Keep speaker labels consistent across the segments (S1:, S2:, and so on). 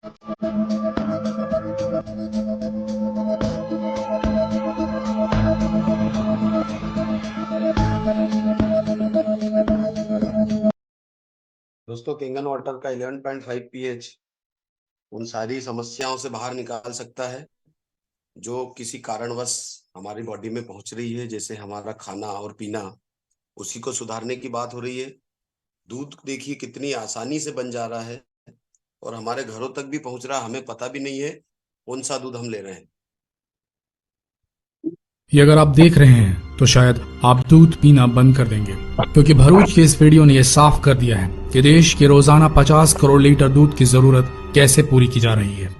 S1: दोस्तों, किंगन वाटर का 11.5 पीएच उन सारी समस्याओं से बाहर निकाल सकता है जो किसी कारणवश हमारी बॉडी में पहुंच रही है, जैसे हमारा खाना और पीना। उसी को सुधारने की बात हो रही है। दूध देखिए कितनी आसानी से बन जा रहा है और हमारे घरों तक भी पहुंच रहा है, हमें पता भी नहीं है कौन सा दूध हम ले रहे हैं।
S2: ये अगर आप देख रहे हैं तो शायद आप दूध पीना बंद कर देंगे, क्योंकि भरूच के इस वीडियो ने यह साफ कर दिया है कि देश के रोजाना 50 करोड़ लीटर दूध की जरूरत कैसे पूरी की जा रही है।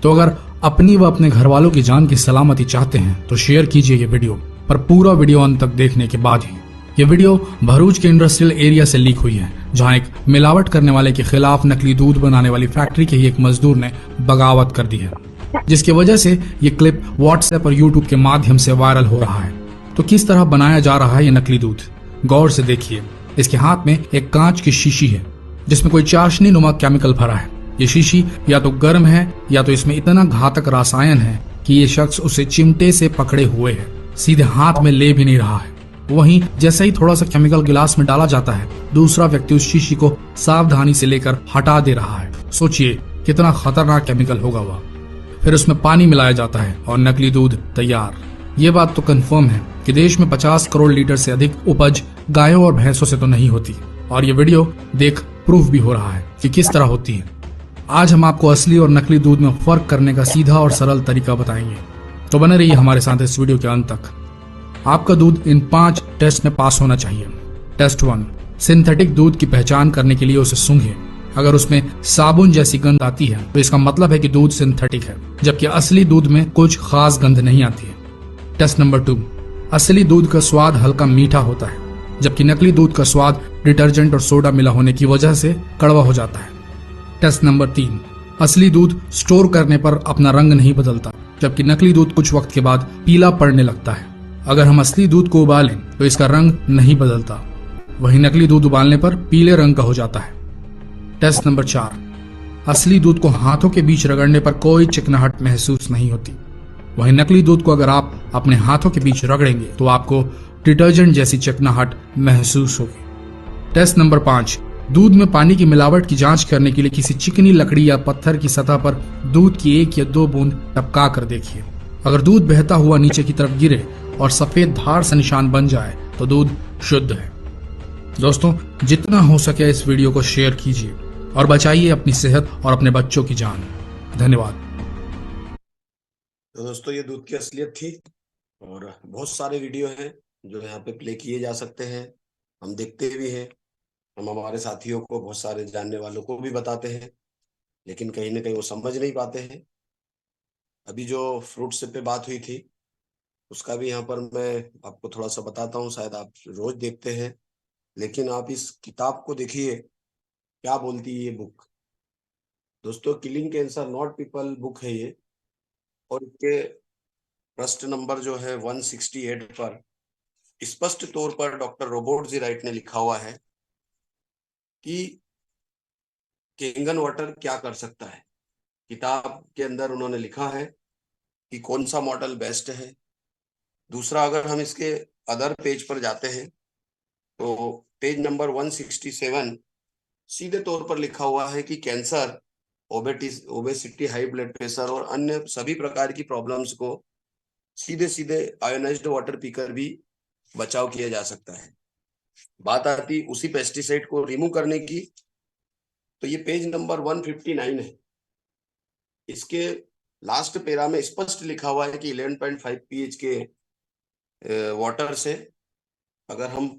S2: तो अगर अपनी व अपने घर वालों की जान की सलामती चाहते हैं तो शेयर कीजिए ये वीडियो, पर पूरा वीडियो अंत तक देखने के बाद ही। ये वीडियो भरूच के इंडस्ट्रियल एरिया से लीक हुई है, जहां एक मिलावट करने वाले के खिलाफ नकली दूध बनाने वाली फैक्ट्री के ही एक मजदूर ने बगावत कर दी है, जिसकी वजह से ये क्लिप व्हाट्सएप और यूट्यूब के माध्यम से वायरल हो रहा है। तो किस तरह बनाया जा रहा है ये नकली दूध, गौर से देखिए। इसके हाथ में एक कांच की शीशी है जिसमें कोई चाशनी नुमा केमिकल भरा है। ये शीशी या तो गर्म है या तो इसमें इतना घातक रसायन है कि ये शख्स उसे चिमटे से पकड़े हुए है, सीधे हाथ में ले भी नहीं रहा है। वहीं जैसे ही थोड़ा सा केमिकल गिलास में डाला जाता है, दूसरा व्यक्ति उस शीशी को सावधानी से लेकर हटा दे रहा है। सोचिए कितना खतरनाक केमिकल होगा वह। फिर उसमें पानी मिलाया जाता है और नकली दूध तैयार। ये बात तो कंफर्म है कि देश में 50 करोड़ लीटर से अधिक उपज गायों और भैंसों से तो नहीं होती, और ये वीडियो देख प्रूफ भी हो रहा है कि किस तरह होती है। आज हम आपको असली और नकली दूध में फर्क करने का सीधा और सरल तरीका बताएंगे, तो बने रहिए हमारे साथ इस वीडियो के अंत तक। आपका दूध इन 5 टेस्ट में पास होना चाहिए। टेस्ट 1, सिंथेटिक दूध की पहचान करने के लिए उसे सूंघें। अगर उसमें साबुन जैसी गंध आती है तो इसका मतलब है कि दूध सिंथेटिक है, जबकि असली दूध में कुछ खास गंध नहीं आती है। टेस्ट नंबर 2, असली दूध का स्वाद हल्का मीठा होता है, जबकि नकली दूध का स्वाद डिटर्जेंट और सोडा मिला होने की वजह से कड़वा हो जाता है। टेस्ट नंबर 3, असली दूध स्टोर करने पर अपना रंग नहीं बदलता, जबकि नकली दूध कुछ वक्त के बाद पीला पड़ने लगता है। अगर हम असली दूध को उबालें तो इसका रंग नहीं बदलता, वहीं नकली दूध उबालने पर पीले रंग का हो जाता है। टेस्ट नंबर 4, असली दूध को हाथों के बीच रगड़ने पर कोई चिकनाहट महसूस नहीं होती, वहीं नकली दूध को अगर आप अपने हाथों के बीच रगड़ेंगे तो आपको डिटर्जेंट जैसी चिकनाहट महसूस होगी। टेस्ट नंबर 5, दूध में पानी की मिलावट की जांच करने के लिए किसी चिकनी लकड़ी या पत्थर की सतह पर दूध की 1 या 2 बूंद टपका कर देखिए। अगर दूध बहता हुआ नीचे की तरफ गिरे और सफेद धार से निशान बन जाए तो दूध शुद्ध है। दोस्तों, जितना हो सके इस वीडियो को शेयर कीजिए और बचाइए अपनी सेहत और अपने बच्चों की जान। धन्यवाद।
S1: तो दोस्तों, ये दूध की असलियत थी और बहुत सारे वीडियो हैं जो यहाँ पे प्ले किए जा सकते हैं। हम देखते भी हैं, हम हमारे साथियों को, बहुत सारे जानने वालों को भी बताते हैं, लेकिन कहीं ना कहीं वो समझ नहीं पाते हैं। अभी जो फ्रूट्स पे बात हुई थी उसका भी यहाँ पर मैं आपको थोड़ा सा बताता हूँ। शायद आप रोज देखते हैं, लेकिन आप इस किताब को देखिए क्या बोलती है ये बुक। दोस्तों, killing cancer not people book है ये, और इसके पृष्ठ नंबर जो है 168 पर स्पष्ट तौर पर डॉक्टर रॉबर्ट जी राइट ने लिखा हुआ है कि किंगन वाटर क्या कर सकता है। किताब के अंदर उन्होंने लिखा है कि कौन सा मॉडल बेस्ट है। दूसरा, अगर हम इसके अदर पेज पर जाते हैं तो पेज नंबर 167 सीधे तौर पर लिखा हुआ है कि cancer, obesity, high blood pressure और अन्य सभी प्रकार की प्रॉब्लम्स को सीधे सीधे आयोनाइज्ड वाटर पीकर भी बचाव किया जा सकता है। बात आती उसी पेस्टिसाइड को रिमूव करने की, तो ये पेज नंबर 159 है। इसके लास्ट पेरा में स्पष्ट लिखा हुआ है कि 11.5 पीएच के वाटर से अगर हम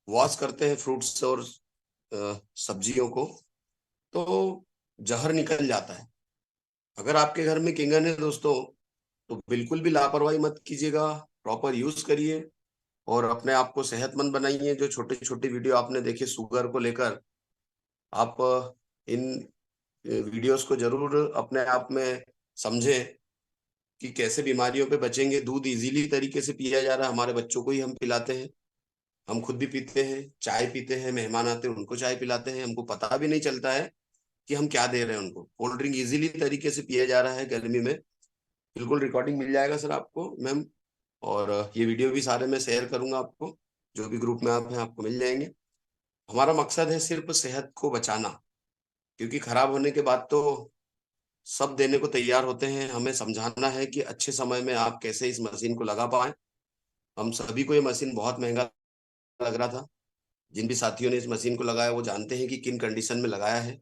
S1: वॉश करते हैं फ्रूट्स और सब्जियों को तो जहर निकल जाता है। अगर आपके घर में किंगन है दोस्तों, तो बिल्कुल भी लापरवाही मत कीजिएगा, प्रॉपर यूज करिए और अपने आप को सेहतमंद बनाइए। जो छोटे छोटे वीडियो आपने देखे शुगर को लेकर, आप इन वीडियोस को जरूर अपने आप में समझें कि कैसे बीमारियों पे बचेंगे। दूध इजीली तरीके से पिया जा रहा है, हमारे बच्चों को ही हम पिलाते हैं, हम खुद भी पीते हैं, चाय पीते हैं, मेहमान आते हैं उनको चाय पिलाते हैं, हमको पता भी नहीं चलता है कि हम क्या दे रहे हैं उनको। कोल्ड ड्रिंक इजीली तरीके से पिया जा रहा है गर्मी में। बिल्कुल रिकॉर्डिंग मिल जाएगा सर आपको मैम, और ये वीडियो भी सारे मैं शेयर करूंगा आपको, जो भी ग्रुप में आप हैं आपको मिल जाएंगे। हमारा मकसद है सिर्फ सेहत को बचाना, क्योंकि खराब होने के बाद तो सब देने को तैयार होते हैं। हमें समझाना है कि अच्छे समय में आप कैसे इस मशीन को लगा पाए। हम सभी को ये मशीन बहुत महंगा लग रहा था। जिन भी साथियों ने इस मशीन को लगाया वो जानते हैं कि किन कंडीशन में लगाया है,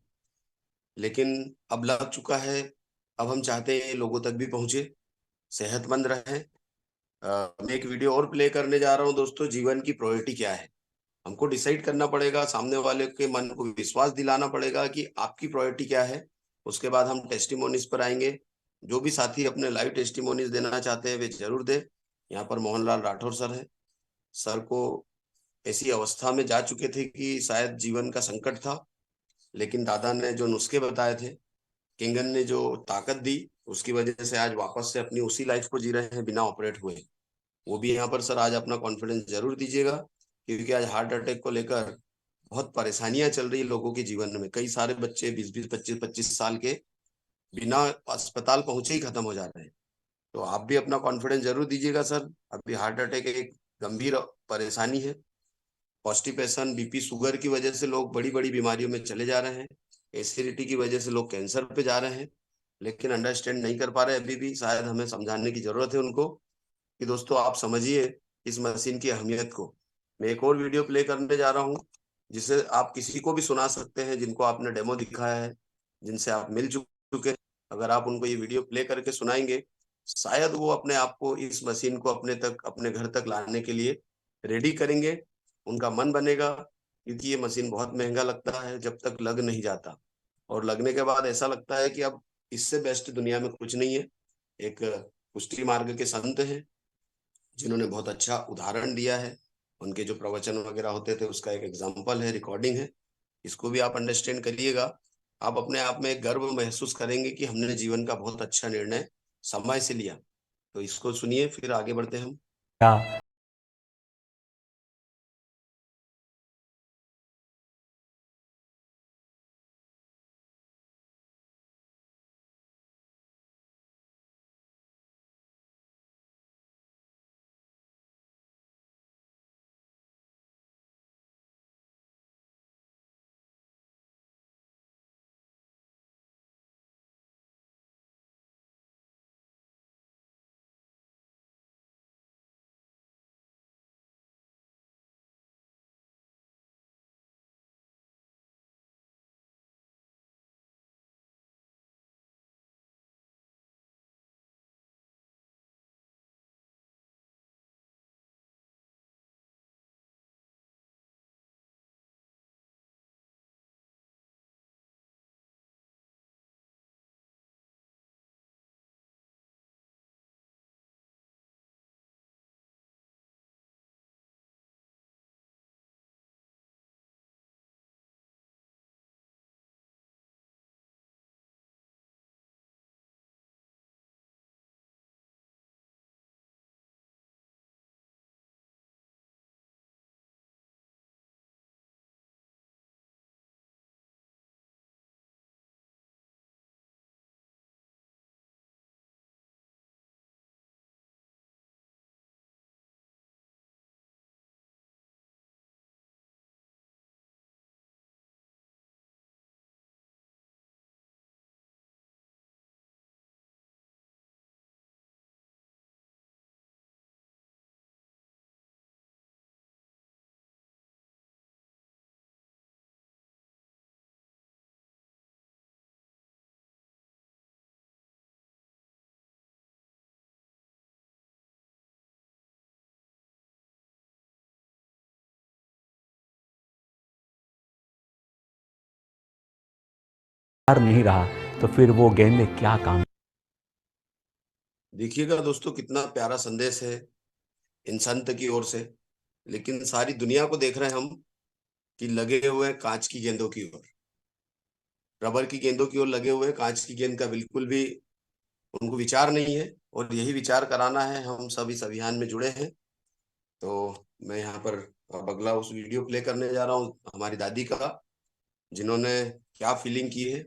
S1: लेकिन अब लग चुका है। अब हम चाहते हैं ये लोगों तक भी पहुंचे, सेहतमंद रहे। मैं एक वीडियो और प्ले करने जा रहा हूं दोस्तों। जीवन की प्रायोरिटी क्या है, हमको डिसाइड करना पड़ेगा। सामने वाले के मन को विश्वास दिलाना पड़ेगा कि आपकी प्रायोरिटी क्या है। उसके बाद हम टेस्टिमोनीज पर आएंगे। जो भी साथी अपने लाइव टेस्टिमोनीज देना चाहते हैं वे जरूर दे। यहाँ पर मोहनलाल राठौर सर है। सर को ऐसी अवस्था में जा चुके थे कि शायद जीवन का संकट था, लेकिन दादा ने जो नुस्खे बताए थे, किंगन ने जो ताकत दी, उसकी वजह से आज वापस से अपनी उसी लाइफ को जी रहे हैं बिना ऑपरेट हुए। वो भी यहाँ पर सर आज अपना कॉन्फिडेंस जरूर दीजिएगा, क्योंकि आज हार्ट अटैक को लेकर बहुत परेशानियां चल रही है लोगों के जीवन में। कई सारे बच्चे 20-20, 25-25 साल के बिना अस्पताल पहुंचे ही खत्म हो जा रहे हैं। तो आप भी अपना कॉन्फिडेंस जरूर दीजिएगा सर। अभी हार्ट अटैक एक गंभीर परेशानी है। कॉन्स्टिपेशन, बीपी, शुगर की वजह से लोग बड़ी बड़ी बीमारियों में चले जा रहे हैं। एसिडिटी की वजह से लोग कैंसर पे जा रहे हैं, लेकिन अंडरस्टैंड नहीं कर पा रहे अभी भी। शायद हमें समझाने की जरूरत है उनको कि दोस्तों आप समझिए इस मशीन की अहमियत को। मैं एक और वीडियो प्ले करने जा रहा हूँ, जिसे आप किसी को भी सुना सकते हैं जिनको आपने डेमो दिखाया है, जिनसे आप मिल चुके हैं। अगर आप उनको ये वीडियो प्ले करके सुनाएंगे, शायद वो अपने आप को इस मशीन को अपने तक, अपने घर तक लाने के लिए रेडी करेंगे। उनका मन बनेगा, क्योंकि ये मशीन बहुत महंगा लगता है जब तक लग नहीं जाता, और लगने के बाद ऐसा लगता है कि अब इससे बेस्ट दुनिया में कुछ नहीं है। एक पुष्टि मार्ग के संत हैं जिन्होंने बहुत अच्छा उदाहरण दिया है। उनके जो प्रवचन वगैरह होते थे उसका एक एग्जाम्पल है, रिकॉर्डिंग है। इसको भी आप अंडरस्टैंड करिएगा। आप अपने आप में एक गर्व महसूस करेंगे कि हमने जीवन का बहुत अच्छा निर्णय समय से लिया। तो इसको सुनिए, फिर आगे बढ़ते हैं हम।
S3: क्या नहीं रहा तो फिर वो गेंद क्या काम।
S1: देखिएगा दोस्तों, कितना प्यारा संदेश है इन संत की ओर से। लेकिन सारी दुनिया को देख रहे हैं हम कि लगे हुए हैं कांच की गेंदों की ओर, रबर की गेंदों की ओर लगे हुए हैं। कांच की गेंद का बिल्कुल भी उनको विचार नहीं है, और यही विचार कराना है। हम सब इस अभियान में जुड़े हैं। तो मैं यहाँ पर अब अगला उस वीडियो प्ले करने जा रहा हूँ हमारी दादी का, जिन्होंने क्या फीलिंग की है।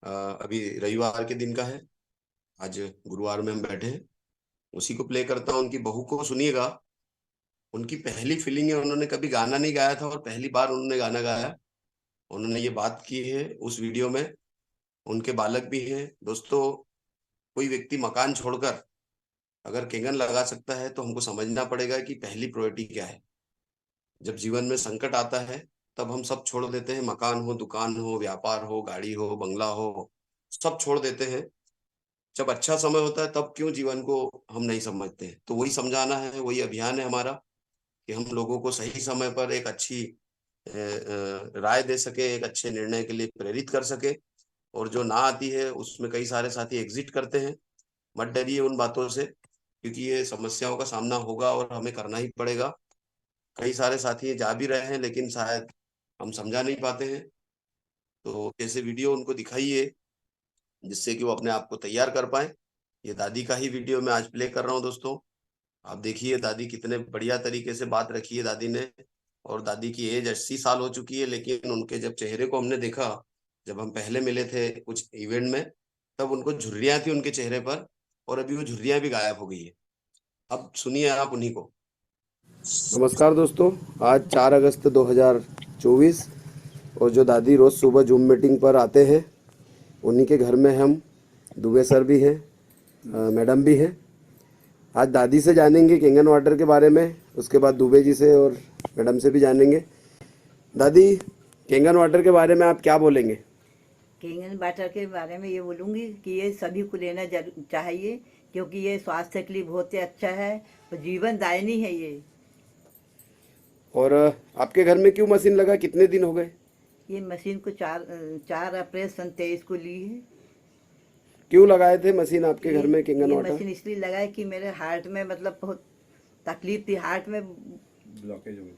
S1: अभी रविवार के दिन का है, आज गुरुवार में हम बैठे हैं, उसी को प्ले करता हूँ। उनकी बहू को सुनिएगा, उनकी पहली फीलिंग है। उन्होंने कभी गाना नहीं गाया था और पहली बार उन्होंने गाना गाया। उन्होंने ये बात की है उस वीडियो में। उनके बालक भी हैं। दोस्तों, कोई व्यक्ति मकान छोड़कर अगर कैंगन लगा सकता है तो हमको समझना पड़ेगा कि पहली प्रायोरिटी क्या है। जब जीवन में संकट आता है तब हम सब छोड़ देते हैं, मकान हो, दुकान हो, व्यापार हो, गाड़ी हो, बंगला हो, सब छोड़ देते हैं। जब अच्छा समय होता है तब क्यों जीवन को हम नहीं समझते हैं। तो वही समझाना है, वही अभियान है हमारा कि हम लोगों को सही समय पर एक अच्छी राय दे सके, एक अच्छे निर्णय के लिए प्रेरित कर सके। और जो ना आती है उसमें कई सारे साथी एग्जिट करते हैं। मत डरिए उन बातों से, क्योंकि ये समस्याओं का सामना होगा और हमें करना ही पड़ेगा। कई सारे साथी जा भी रहे हैं लेकिन शायद हम समझा नहीं पाते हैं। तो ऐसे वीडियो उनको दिखाइए जिससे कि वो अपने आप को तैयार कर पाए। ये दादी का ही वीडियो मैं आज प्ले कर रहा हूँ दोस्तों। आप देखिए दादी कितने बढ़िया तरीके से बात रखी है दादी ने। और दादी की एज 80 साल हो चुकी है, लेकिन उनके जब चेहरे को हमने देखा, जब हम पहले मिले थे कुछ इवेंट में, तब उनको झुर्रियां थी उनके चेहरे पर, और अभी वो झुर्रियां भी गायब हो गई है। अब सुनिए आप उन्हीं को। नमस्कार दोस्तों, आज 4 अगस्त 2024, और जो दादी रोज़ सुबह जूम मीटिंग पर आते हैं उन्हीं के घर में हम, दुबे सर भी हैं, मैडम भी हैं। आज दादी से जानेंगे कैंगन वाटर के बारे में, उसके बाद दुबे जी से और मैडम से भी जानेंगे। दादी, कैंगन वाटर के बारे में आप क्या बोलेंगे?
S4: कैंगन वाटर के बारे में ये बोलूँगी कि ये सभी को लेना चाहिए, क्योंकि ये स्वास्थ्य के लिए बहुत ही अच्छा है और जीवन दायिनी है ये।
S1: और आपके घर में क्यों मशीन लगा, कितने दिन हो गए?
S4: ये मशीन को 4 अप्रैल 2023 को ली है।
S1: क्यों लगाए थे मशीन आपके घर में कैंगन
S4: ये
S1: वाटर?
S4: मशीन इसलिए लगाए कि मेरे हार्ट में मतलब बहुत तकलीफ थी, हार्ट में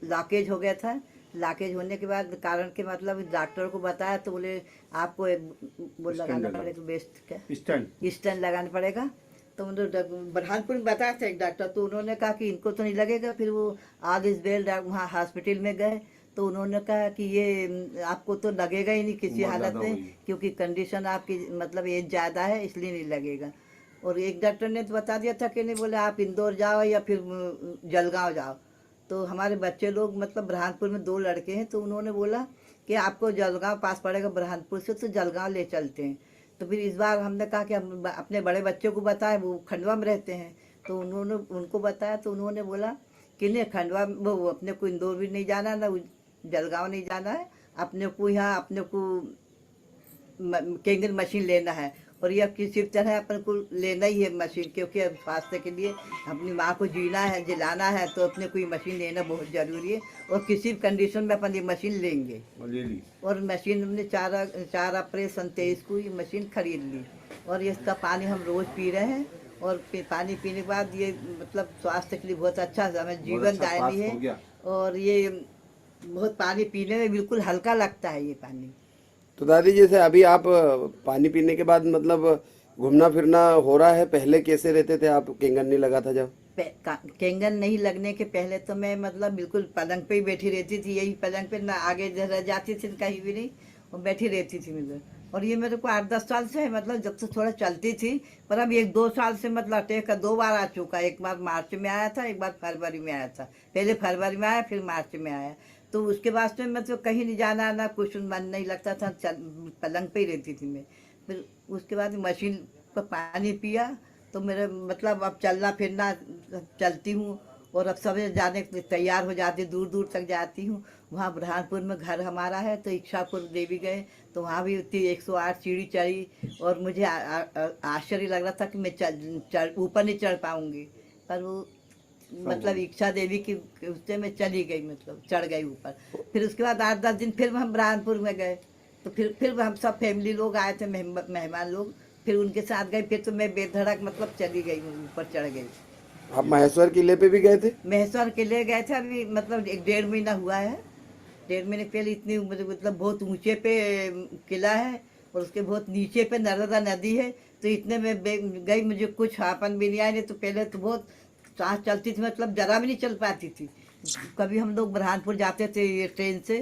S4: लॉकेज हो गया था। लॉकेज होने के बाद कारण के मतलब डॉक्टर को बताया तो बोले आपको वो लगाना पड़ेगा, बेस्ट क्या स्टैंड लगाना पड़ेगा। तो उन्होंने बुरहानपुर में बताया था एक डॉक्टर, तो उन्होंने कहा कि इनको तो नहीं लगेगा। फिर वो ऑल इज वेल वहाँ हॉस्पिटल में गए तो उन्होंने कहा कि ये आपको तो लगेगा ही नहीं किसी हालत में, क्योंकि कंडीशन आपकी मतलब एज ज़्यादा है इसलिए नहीं लगेगा। और एक डॉक्टर ने तो बता दिया था कि नहीं, बोले आप इंदौर जाओ या फिर जलगांव जाओ। तो हमारे बच्चे लोग मतलब बुरहानपुर में 2 लड़के हैं, तो उन्होंने बोला कि आपको जलगांव पास पड़ेगा बुरहानपुर से, तो जलगांव ले चलते हैं। तो फिर इस बार हमने कहा कि हम अपने बड़े बच्चों को बताएं, वो खंडवा में रहते हैं, तो उन्होंने उनको बताया तो उन्होंने बोला कि नहीं, खंडवा वो अपने को इंदौर भी नहीं जाना, ना जलगांव नहीं जाना है, अपने को यहाँ अपने को कैंगन मशीन लेना है। और यह किसी तरह अपन को लेना ही है मशीन, क्योंकि अब स्वास्थ्य के लिए अपनी माँ को जीना है, जिलाना है, तो अपने को ये मशीन लेना बहुत ज़रूरी है। और किसी भी कंडीशन में अपन ये मशीन लेंगे। और मशीन हमने 4 अप्रैल 2023 को ये मशीन खरीद ली। और इसका पानी हम रोज़ पी रहे हैं, और पानी पीने के बाद ये मतलब स्वास्थ्य के लिए बहुत अच्छा हमें जीवन दायनी है। और ये बहुत पानी पीने में बिल्कुल हल्का लगता है ये पानी।
S1: तो दादी, जैसे अभी आप पानी पीने के बाद मतलब घूमना फिरना हो रहा है, पहले कैसे रहते थे आप, कैंगन नहीं लगा था जब?
S4: कैंगन नहीं लगने के पहले तो मैं मतलब बिल्कुल पलंग पे ही बैठी रहती थी, यही पलंग पे, ना आगे रह जाती थी कहीं भी नहीं, और बैठी रहती थी मतलब। और ये मेरे को 8-10 साल से है, मतलब जब से थोड़ा चलती थी। पर अब 1-2 साल से मतलब अटैक का 2 बार आ चुका है। एक बार मार्च में आया था, एक बार फरवरी में आया था। पहले फरवरी में आया, फिर मार्च में आया। तो उसके बाद में मतलब कहीं नहीं जाना, ना कुछ मन नहीं लगता था, पलंग पे ही रहती थी मैं। फिर उसके बाद मशीन पर पानी पिया तो मेरे मतलब अब चलना फिरना चलती हूँ, और अब सब जाने के लिए तैयार हो जाती, दूर दूर तक जाती हूँ। वहाँ बुरहानपुर में घर हमारा है, तो इच्छापुर देवी गए तो वहाँ भी उतनी 108 सीढ़ी चढ़ी, और मुझे आश्चर्य लग रहा था कि मैं ऊपर नहीं चढ़ पाऊँगी। पर वो मतलब इच्छा देवी की उससे मैं चली गई, मतलब चढ़ गई ऊपर। फिर उसके बाद 8-10 दिन फिर हम बुरहानपुर में गए, तो फिर हम सब फैमिली लोग आए थे, मेहमान लोग, फिर उनके साथ गए। फिर तो मैं बेधड़क मतलब चली गई, ऊपर चढ़ गई।
S1: आप महेश्वर किले पे भी गए थे?
S4: महेश्वर किले गए थे, अभी मतलब 1-1.5 महीना हुआ है। 1.5 महीने पहले इतनी मतलब बहुत ऊंचे पे किला है, और उसके बहुत नीचे पे नर्मदा नदी है। तो इतने में गई, मुझे कुछ हापन भी नहीं आया। नहीं तो पहले तो बहुत सांस चलती थी, मतलब जरा भी नहीं चल पाती थी। कभी हम लोग बुरहानपुर जाते थे ये ट्रेन से,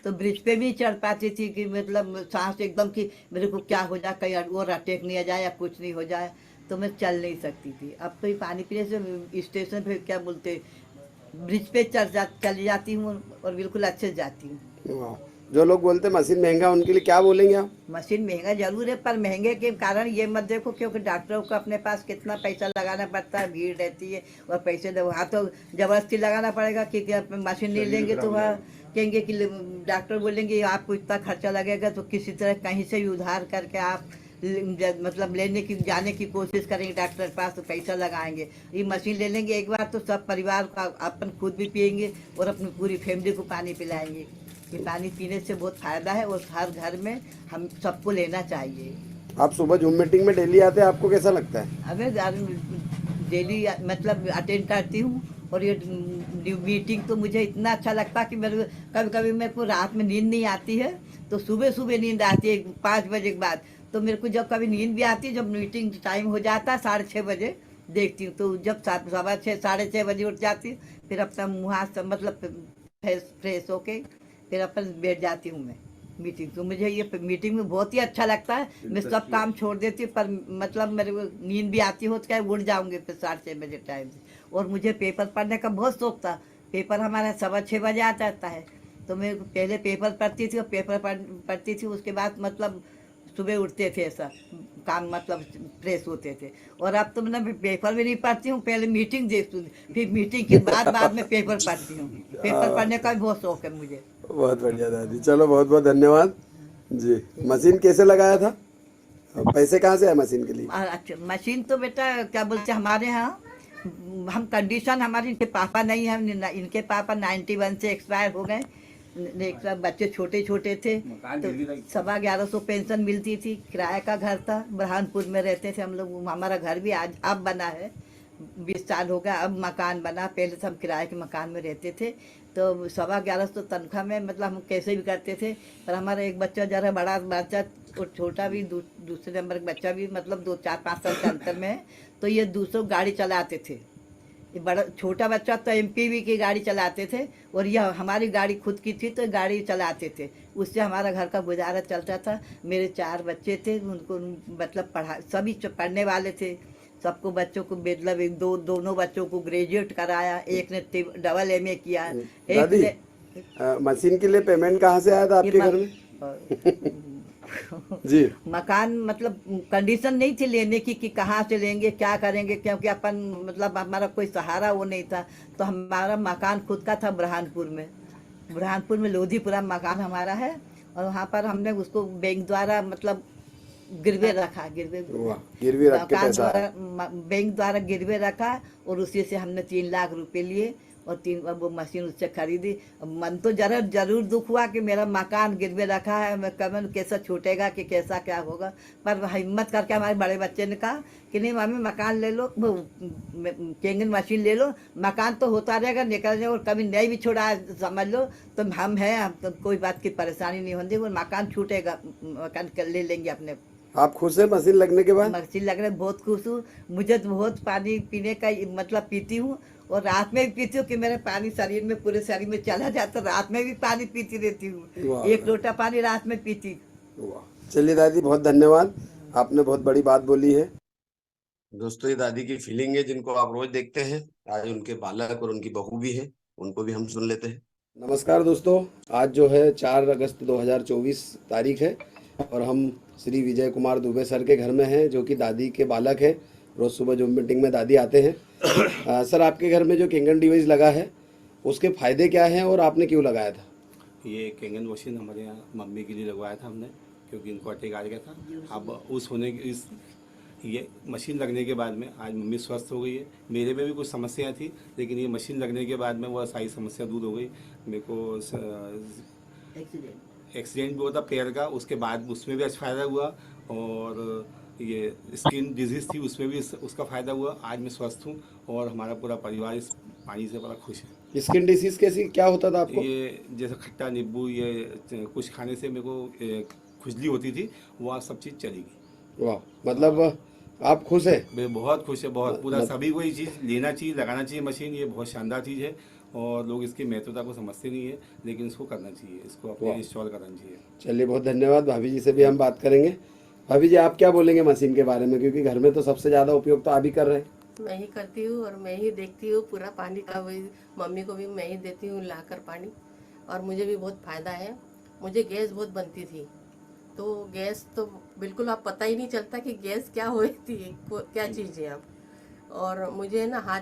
S4: तो ब्रिज पे भी चढ़ पाती थी कि मतलब सांस एकदम कि मेरे को क्या हो जाए, कहीं और अटैक नहीं आ जाए या कुछ नहीं हो जाए, तो मैं चल नहीं सकती थी। अब तो ये पानी पीने से स्टेशन पे क्या बोलते ब्रिज पे चली जाती हूँ और बिल्कुल अच्छे से जाती हूँ।
S5: वाह। जो लोग बोलते हैं मशीन महंगा, उनके लिए क्या बोलेंगे आप?
S4: मशीन महंगा जरूर है, पर महंगे के कारण ये मत देखो, क्योंकि डॉक्टरों को अपने पास कितना पैसा लगाना पड़ता है, भीड़ रहती है और पैसे दो, वहाँ तो जबरदस्ती लगाना पड़ेगा कि मशीन नहीं लेंगे तो वहाँ कहेंगे कि डॉक्टर बोलेंगे आपको इतना खर्चा लगेगा, तो किसी तरह कहीं से भी उधार करके आप मतलब लेने की जाने की कोशिश करेंगे डॉक्टर के पास, तो पैसा लगाएंगे। ये मशीन ले लेंगे एक बार तो सब परिवार का अपन खुद भी पियेंगे और अपनी पूरी फैमिली को पानी पिलाएंगे। ये पानी पीने से बहुत फायदा है और हर घर में हम सबको लेना चाहिए।
S5: आप सुबह जूम मीटिंग में डेली आते हैं, आपको कैसा लगता है?
S4: हमें डेली मतलब अटेंड करती हूँ और ये मीटिंग तो मुझे इतना अच्छा लगता है कि मेरे कभी कभी मेरे को रात में नींद नहीं आती है, तो सुबह सुबह नींद आती है 5 बजे के बाद। तो मेरे को जब कभी नींद भी आती है, जब मीटिंग टाइम हो जाता है 6:30 बजे देखती हूँ, तो जब 6:15 6:30 बजे उठ जाती हूँ, फिर अपना मुँह हाथ मतलब फ्रेश होके फिर अपन बैठ जाती हूँ मैं मीटिंग। तो मुझे ये मीटिंग में बहुत ही अच्छा लगता है। मैं सब काम छोड़ देती हूँ, पर मतलब मेरे को नींद भी आती हो तो क्या उठ जाऊँगी फिर 6:30 बजे टाइम से। और मुझे पेपर पढ़ने का बहुत शौक था। पेपर हमारा 6:15 बजे आता है, तो मैं पहले पेपर पढ़ती थी और पेपर पढ़ती थी, उसके बाद मतलब सुबह उठते थे, ऐसा काम मतलब फ्रेश होते थे। और अब तो मैं पेपर भी नहीं पढ़ती हूँ, पहले मीटिंग देखती हूँ, फिर मीटिंग के बाद में पेपर पढ़ती हूँ। पेपर पढ़ने का भी बहुत शौक है मुझे।
S5: बहुत बढ़िया दादी, चलो बहुत बहुत धन्यवाद जी। मशीन कैसे लगाया था? पैसे कहाँ से आए मशीन के लिए?
S4: अच्छा, मशीन तो बेटा क्या बोलते हैं हमारे यहाँ, हम कंडीशन हमारे इनके पापा नहीं है, इनके पापा 91 से एक्सपायर हो गए। बच्चे छोटे छोटे थे, तो 1150 पेंशन मिलती थी। किराए का घर था, बुरहानपुर में रहते थे हम लोग। हमारा घर भी आज अब बना है, 20 साल हो गया, अब मकान बना। पहले से हम किराए के मकान में रहते थे, तो 1150 तनख्वाह में मतलब हम कैसे भी करते थे। पर हमारा एक बच्चा जरा बड़ा बच्चा और छोटा भी दूसरे नंबर का बच्चा भी मतलब 2-4-5 साल के अंतर में है, तो ये दूसरों गाड़ी चलाते थे। ये बड़ा छोटा बच्चा तो एमपीवी की गाड़ी चलाते थे और यह हमारी गाड़ी खुद की थी तो गाड़ी चलाते थे। उससे हमारा घर का गुजारा चलता था। मेरे 4 बच्चे थे, उनको मतलब सभी पढ़ने वाले थे। सबको बच्चों को मतलब दोनों बच्चों को ग्रेजुएट कराया, एक ने डबल MA किया, एक
S5: दादी,
S4: ने
S5: मशीन के लिए पेमेंट कहाँ से आया था आपके घर में? जी।
S4: मकान मतलब कंडीशन नहीं थी लेने की कि कहाँ से लेंगे क्या करेंगे, क्योंकि अपन मतलब हमारा कोई सहारा वो नहीं था। तो हमारा मकान खुद का था बुरहानपुर में लोधीपुरा मकान हमारा है। और वहाँ पर हमने उसको बैंक द्वारा मतलब गिरवे रखा,
S5: गिरवी रख के
S4: मकान
S5: पैसा
S4: द्वारा बैंक द्वारा गिरवे रखा और उसी से हमने 3 लाख रुपए लिए और वो मशीन उससे खरीदी। मन तो जरूर दुख हुआ कि मेरा मकान गिरवे रखा है, मैं कब कैसा छूटेगा कि कैसा क्या होगा। पर हिम्मत करके हमारे बड़े बच्चे ने कहा कि नहीं मम्मी मकान ले लो, केंगन मशीन ले लो, मकान तो होता रहेगा निकलने, और कभी नहीं भी छोड़ा समझ लो तो हम हैं, हम तो कोई बात की परेशानी नहीं होती, वो मकान छूटेगा, मकान ले लेंगे अपने।
S5: आप खुश है मशीन लगने के बाद?
S4: मशीन लगने बहुत खुश हूँ। मुझे तो बहुत पानी पीने का मतलब पीती हूँ और रात में भी पीती हूँ कि मेरा पानी शरीर में पूरे शरीर में चला जाता, रात में भी पानी पीती रहती हूँ, 1 लोटा पानी रात में पीती।
S5: चलिए दादी, बहुत धन्यवाद, आपने बहुत बड़ी बात बोली है।
S1: दोस्तों, ये दादी की फीलिंग है जिनको आप रोज देखते हैं। आज उनके बालक और उनकी बहू भी है, उनको भी हम सुन लेते हैं।
S5: नमस्कार दोस्तों, आज जो है 4 अगस्त 2024 तारीख है और हम श्री विजय कुमार दुबे सर के घर में हैं, जो कि दादी के बालक हैं। रोज़ सुबह जूम मीटिंग में दादी आते हैं। सर, आपके घर में जो केंगन डिवाइस लगा है उसके फ़ायदे क्या हैं और आपने क्यों लगाया था?
S3: ये केंगन मशीन हमारे यहाँ मम्मी के लिए लगवाया था हमने, क्योंकि इनको अटैक आ गया था। अब उस होने की ये मशीन लगने के बाद में आज मम्मी स्वस्थ हो गई है। मेरे में भी कुछ समस्याएं थी, लेकिन ये मशीन लगने के बाद में वह सारी समस्या दूर हो गई। मेरे को एक्सीडेंट भी हुआ था पैर का, उसके बाद उसमें भी अच्छा फ़ायदा हुआ, और ये स्किन डिजीज़ थी उसमें भी उसका फ़ायदा हुआ। आज मैं स्वस्थ हूँ और हमारा पूरा परिवार इस पानी से बड़ा खुश है।
S5: स्किन डिसीज़ कैसी क्या होता था आपको?
S3: ये जैसे खट्टा नींबू, ये कुछ खाने से मेरे को खुजली होती थी, वह सब चीज़ चली गई।
S5: वाह, मतलब आप खुश हैं?
S3: मैं बहुत खुश है, बहुत। पूरा सभी को ये चीज़ लेना चाहिए, लगाना चाहिए मशीन। ये बहुत शानदार चीज़ है और लोग इसकी महत्वता को समझते नहीं है, लेकिन इसको करना चाहिए, इसको अपने इंस्टॉल करना चाहिए।
S5: चलिए, बहुत धन्यवाद। भाभी जी से भी हम बात करेंगे। भाभी जी, आप क्या बोलेंगे मशीन के बारे में, क्योंकि घर में तो सबसे ज़्यादा उपयोग तो आप ही कर रहे हैं।
S6: मैं ही करती हूँ और मैं ही देखती हूँ पूरा पानी का, वही मम्मी को भी मैं ही देती हूँ लाकर पानी, और मुझे भी बहुत फ़ायदा है। मुझे गैस बहुत बनती थी, तो गैस तो बिल्कुल आप पता ही नहीं चलता कि गैस क्या होती है, क्या चीज़ है अब। और मुझे ना हाथ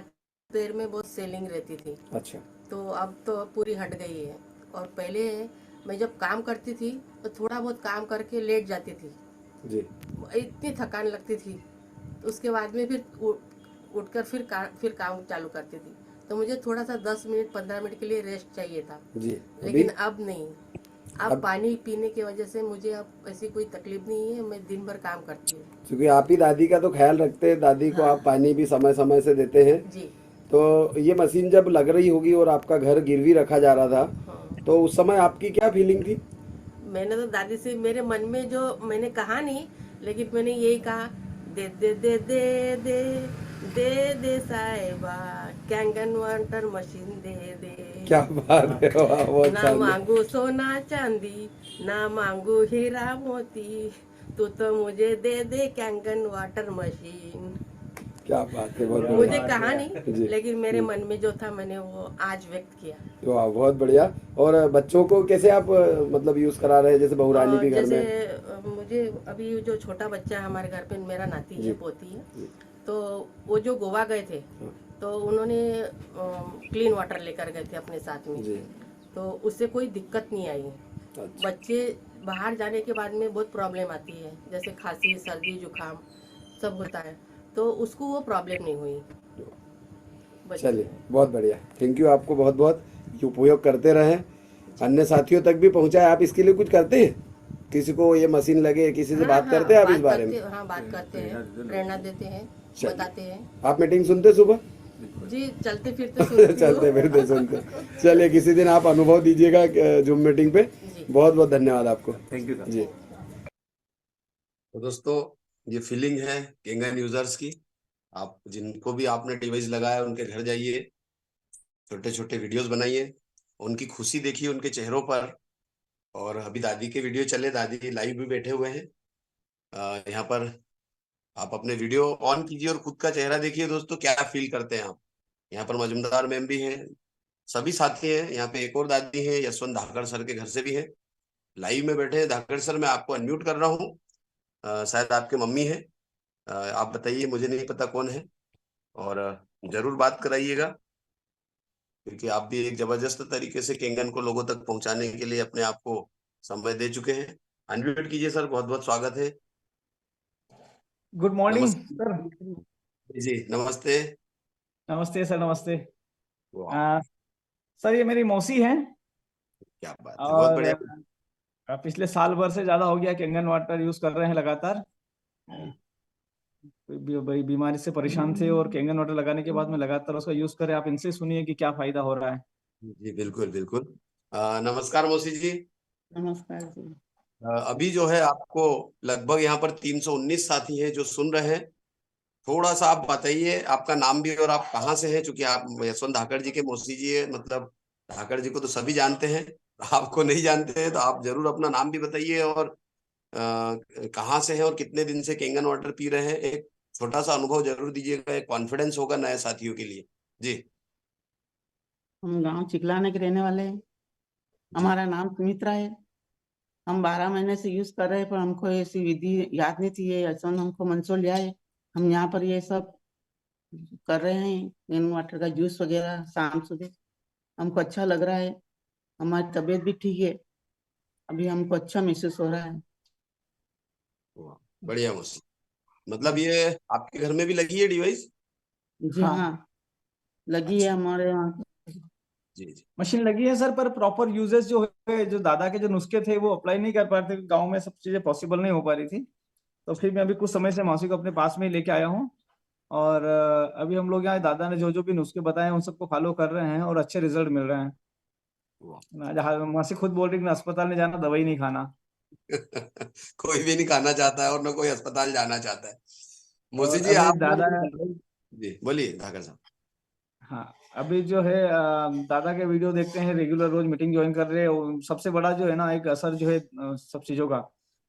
S6: पैर में बहुत सेलिंग रहती थी,
S5: अच्छा।
S6: तो अब तो पूरी हट गई है। और पहले मैं जब काम करती थी तो थोड़ा बहुत काम करके लेट जाती थी
S5: जी।
S6: इतनी थकान लगती थी, तो उसके बाद में फिर उठकर फिर काम चालू करती थी। तो मुझे थोड़ा सा 10 मिनट 15 मिनट के लिए रेस्ट चाहिए था,
S5: जी।
S6: लेकिन अब नहीं। अब
S5: अब
S6: पानी पीने की वजह से मुझे अब ऐसी कोई तकलीफ नहीं है, मैं दिन भर काम करती हूँ।
S5: क्योंकि आप ही दादी का तो ख्याल रखते हैं, दादी को
S6: हाँ।
S5: आप पानी भी समय समय से देते हैं,
S6: जी।
S5: तो ये मशीन जब लग रही होगी और आपका घर गिरवी रखा जा रहा था,
S6: हाँ।
S5: तो उस समय आपकी क्या फीलिंग थी?
S6: मैंने तो दादी से, मेरे मन में जो मैंने कहा नहीं, लेकिन मैंने यही कहा, दे दे दे दे दे दे दे साहिबा, कैंगन वाटर मशीन दे दे।
S5: क्या बात है, वाह, बहुत
S6: ना
S5: शानदार।
S6: मांगू सोना चांदी, ना मांगू हीरा मोती, तू तो मुझे दे दे कैंगन वाटर मशीन।
S5: क्या बात है, बहुत
S6: मुझे
S5: बढ़िया।
S6: कहा नहीं,
S5: जी।
S6: लेकिन मेरे मन में जो था मैंने वो आज व्यक्त किया।
S5: वाह, बहुत बढ़िया। और बच्चों को कैसे आप मतलब यूज करा रहे हैं, जैसे बहुरानी भी घर
S6: जैसे
S5: में?
S6: मुझे अभी जो छोटा बच्चा है हमारे घर पे, मेरा नाती
S5: जी।
S6: है, पोती है,
S5: जी।
S6: तो वो जो गोवा गए थे,
S5: हाँ।
S6: तो उन्होंने क्लीन वाटर लेकर गए थे अपने साथ में,
S5: जी।
S6: तो उससे कोई दिक्कत नहीं आई।
S5: अच्छा।
S6: बच्चे बाहर जाने के बाद में बहुत प्रॉब्लम आती है, जैसे खांसी सर्दी जुकाम सब होता है, तो उसको वो प्रॉब्लम नहीं हुई बच्चे
S5: चलिए,
S6: को।
S5: बहुत बढ़िया। थैंक यू, आपको बहुत बहुत। उपयोग करते रहें, अन्य साथियों तक भी पहुंचाए। आप इसके लिए कुछ करते हैं? किसी को ये मशीन लगे, किसी से बात करते हैं आप इस बारे में?
S6: हाँ, बात करते हैं, प्रेरणा देते हैं,
S5: चलिए।
S6: बताते हैं।
S5: आप मीटिंग सुनते सुबह?
S6: जी, चलते फिरते सुनती हूँ।
S5: चलते फिरते सुनते। चलिए, किसी दिन आप अनुभव दीजिएगा जूम मीटिंग पे।
S6: जी।
S5: बहुत बहुत धन्यवाद आपको।
S3: Thank you sir.
S5: जी।
S1: तो दोस्तों, ये फीलिंग है कैंगन यूजर्स की। आप जिनको भी आपने डिवाइस लगाया, उनके घर जाइए, छोटे छोटे वीडियोस बनाइए, उनकी खुशी देखिए उनके चेहरों पर। और अभी दादी के वीडियो चले, दादी लाइव भी बैठे हुए हैं यहाँ पर। आप अपने वीडियो ऑन कीजिए और खुद का चेहरा देखिए दोस्तों, क्या फील करते हैं आप। यहाँ पर मजुमदार मैम भी हैं, सभी साथी हैं। यहाँ पे एक और दादी हैं, यशवंत धाकड़ सर के घर से भी है, लाइव में बैठे हैं। धाकड़ सर, मैं आपको अनम्यूट कर रहा हूँ, शायद आपके मम्मी है। आप बताइए, मुझे नहीं पता कौन है, और जरूर बात कराइएगा, क्योंकि आप भी एक जबरदस्त तरीके से कैंगन को लोगों तक पहुंचाने के लिए अपने आप को समय दे चुके हैं। अनम्यूट कीजिए सर, बहुत बहुत स्वागत है।
S7: Good morning sir.
S1: नमस्ते जी, नमस्ते।
S7: नमस्ते सर, नमस्ते।
S1: वाह,
S7: सर, ये मेरी मौसी हैं,
S1: क्या बात है, बहुत
S7: और
S1: बढ़िया।
S7: पिछले साल भर से ज्यादा हो गया कैंगन वाटर यूज कर रहे हैं लगातार। बड़ी बीमारी से परेशान थे, और कैंगन वाटर लगाने के बाद में लगातार उसका यूज करें। आप इनसे सुनिए कि क्या फायदा हो रहा है।
S1: जी बिल्कुल बिल्कुल। नमस्कार मौसी जी।
S8: नमस्कार जी।
S1: अभी जो है आपको लगभग यहाँ पर 319 साथी हैं जो सुन रहे हैं। थोड़ा सा आप बताइए आपका नाम भी, और आप कहाँ से हैं, क्योंकि आप यशवंत धाकड़ जी के मौसी जी है, मतलब धाकड़ जी को तो सभी जानते हैं, आपको नहीं जानते हैं, तो आप जरूर अपना नाम भी बताइए, और कहाँ से हैं, और कितने दिन से कैंगन वाटर पी रहे हैं। एक छोटा सा अनुभव जरूर दीजिएगा, एक कॉन्फिडेंस होगा नए साथियों के लिए। जी
S8: हम गांव चिकलाने के रहने वाले हैं।
S1: जी।
S8: हमारा नाम सुमित्रा है। हम 12 महीने से यूज कर रहे हैं, पर हमको ऐसी विधि याद नहीं थी। ये अचानक हमको मंसूर लिया है। हम यहाँ पर ये सब कर रहे हैं, रेन वाटर का जूस वगैरह शाम सुबह। हमको अच्छा लग रहा है, हमारी तबीयत भी ठीक है, अभी हमको अच्छा महसूस हो रहा है।
S1: वाह, बढ़िया मौसी। मतलब ये आपके घर में भी लगी है डिवाइस?
S8: जी
S7: हाँ,
S8: हाँ, लगी है
S1: अच्छा।
S8: हमारे यहाँ।
S1: जी जी।
S7: मशीन लगी है सर, पर प्रॉपर यूजेस जो है, जो दादा के जो नुस्खे थे वो अप्लाई नहीं कर पा रहे थे। गाँव में सब चीजें पॉसिबल नहीं हो पा रही थी, तो फिर मैं अभी कुछ समय से मौसी को अपने पास में ही लेके आया हूँ। और अभी हम लोग यहाँ दादा ने जो जो भी नुस्खे बताए हैं उन सबको फॉलो कर रहे हैं, और अच्छे रिजल्ट मिल रहे हैं। मौसी खुद बोल रही कि अस्पताल में जाना, दवाई नहीं खाना।
S1: कोई भी नहीं खाना चाहता है, और ना कोई अस्पताल जाना चाहता है। मौसी
S7: और
S1: जी
S7: अभी
S1: आप,
S7: दादा,
S1: जी बोलिए धाकर साहब।
S7: हाँ, अभी जो है दादा के वीडियो देखते हैं, रेगुलर रोज मीटिंग ज्वाइन कर रहे हैं। और सबसे बड़ा जो है ना एक असर जो है सब चीजों का,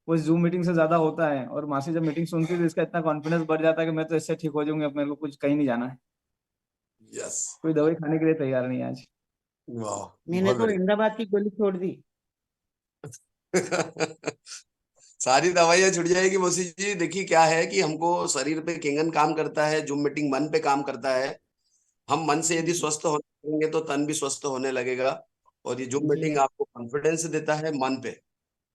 S7: वो जूम मीटिंग से ज्यादा होता है। और मासी जब मीटिंग सुनती है तो इसका इतना कॉन्फिडेंस बढ़ जाता है कि मैं तो इससे ठीक हो जाऊंगी, अब मेरे को कुछ कहीं नहीं जाना है,
S1: यस।
S7: कोई दवाई खाने के लिए तैयार नहीं है आज।
S1: वाह,
S8: मैंने
S1: बहुत
S8: तो अहमदाबाद की गोली छोड़ दी।
S1: बढ़िया। सारी दवाइयां छुट जाएगी मौसी जी। देखिए क्या है कि हमको शरीर पे किंगन काम करता है, जूम मीटिंग मन पे काम करता है। हम मन से यदि
S8: जी
S1: स्वस्थ होने लगेंगे तो तन भी स्वस्थ होने लगेगा। और ये जूम
S8: जी
S1: मीटिंग आपको कॉन्फिडेंस देता है मन पे।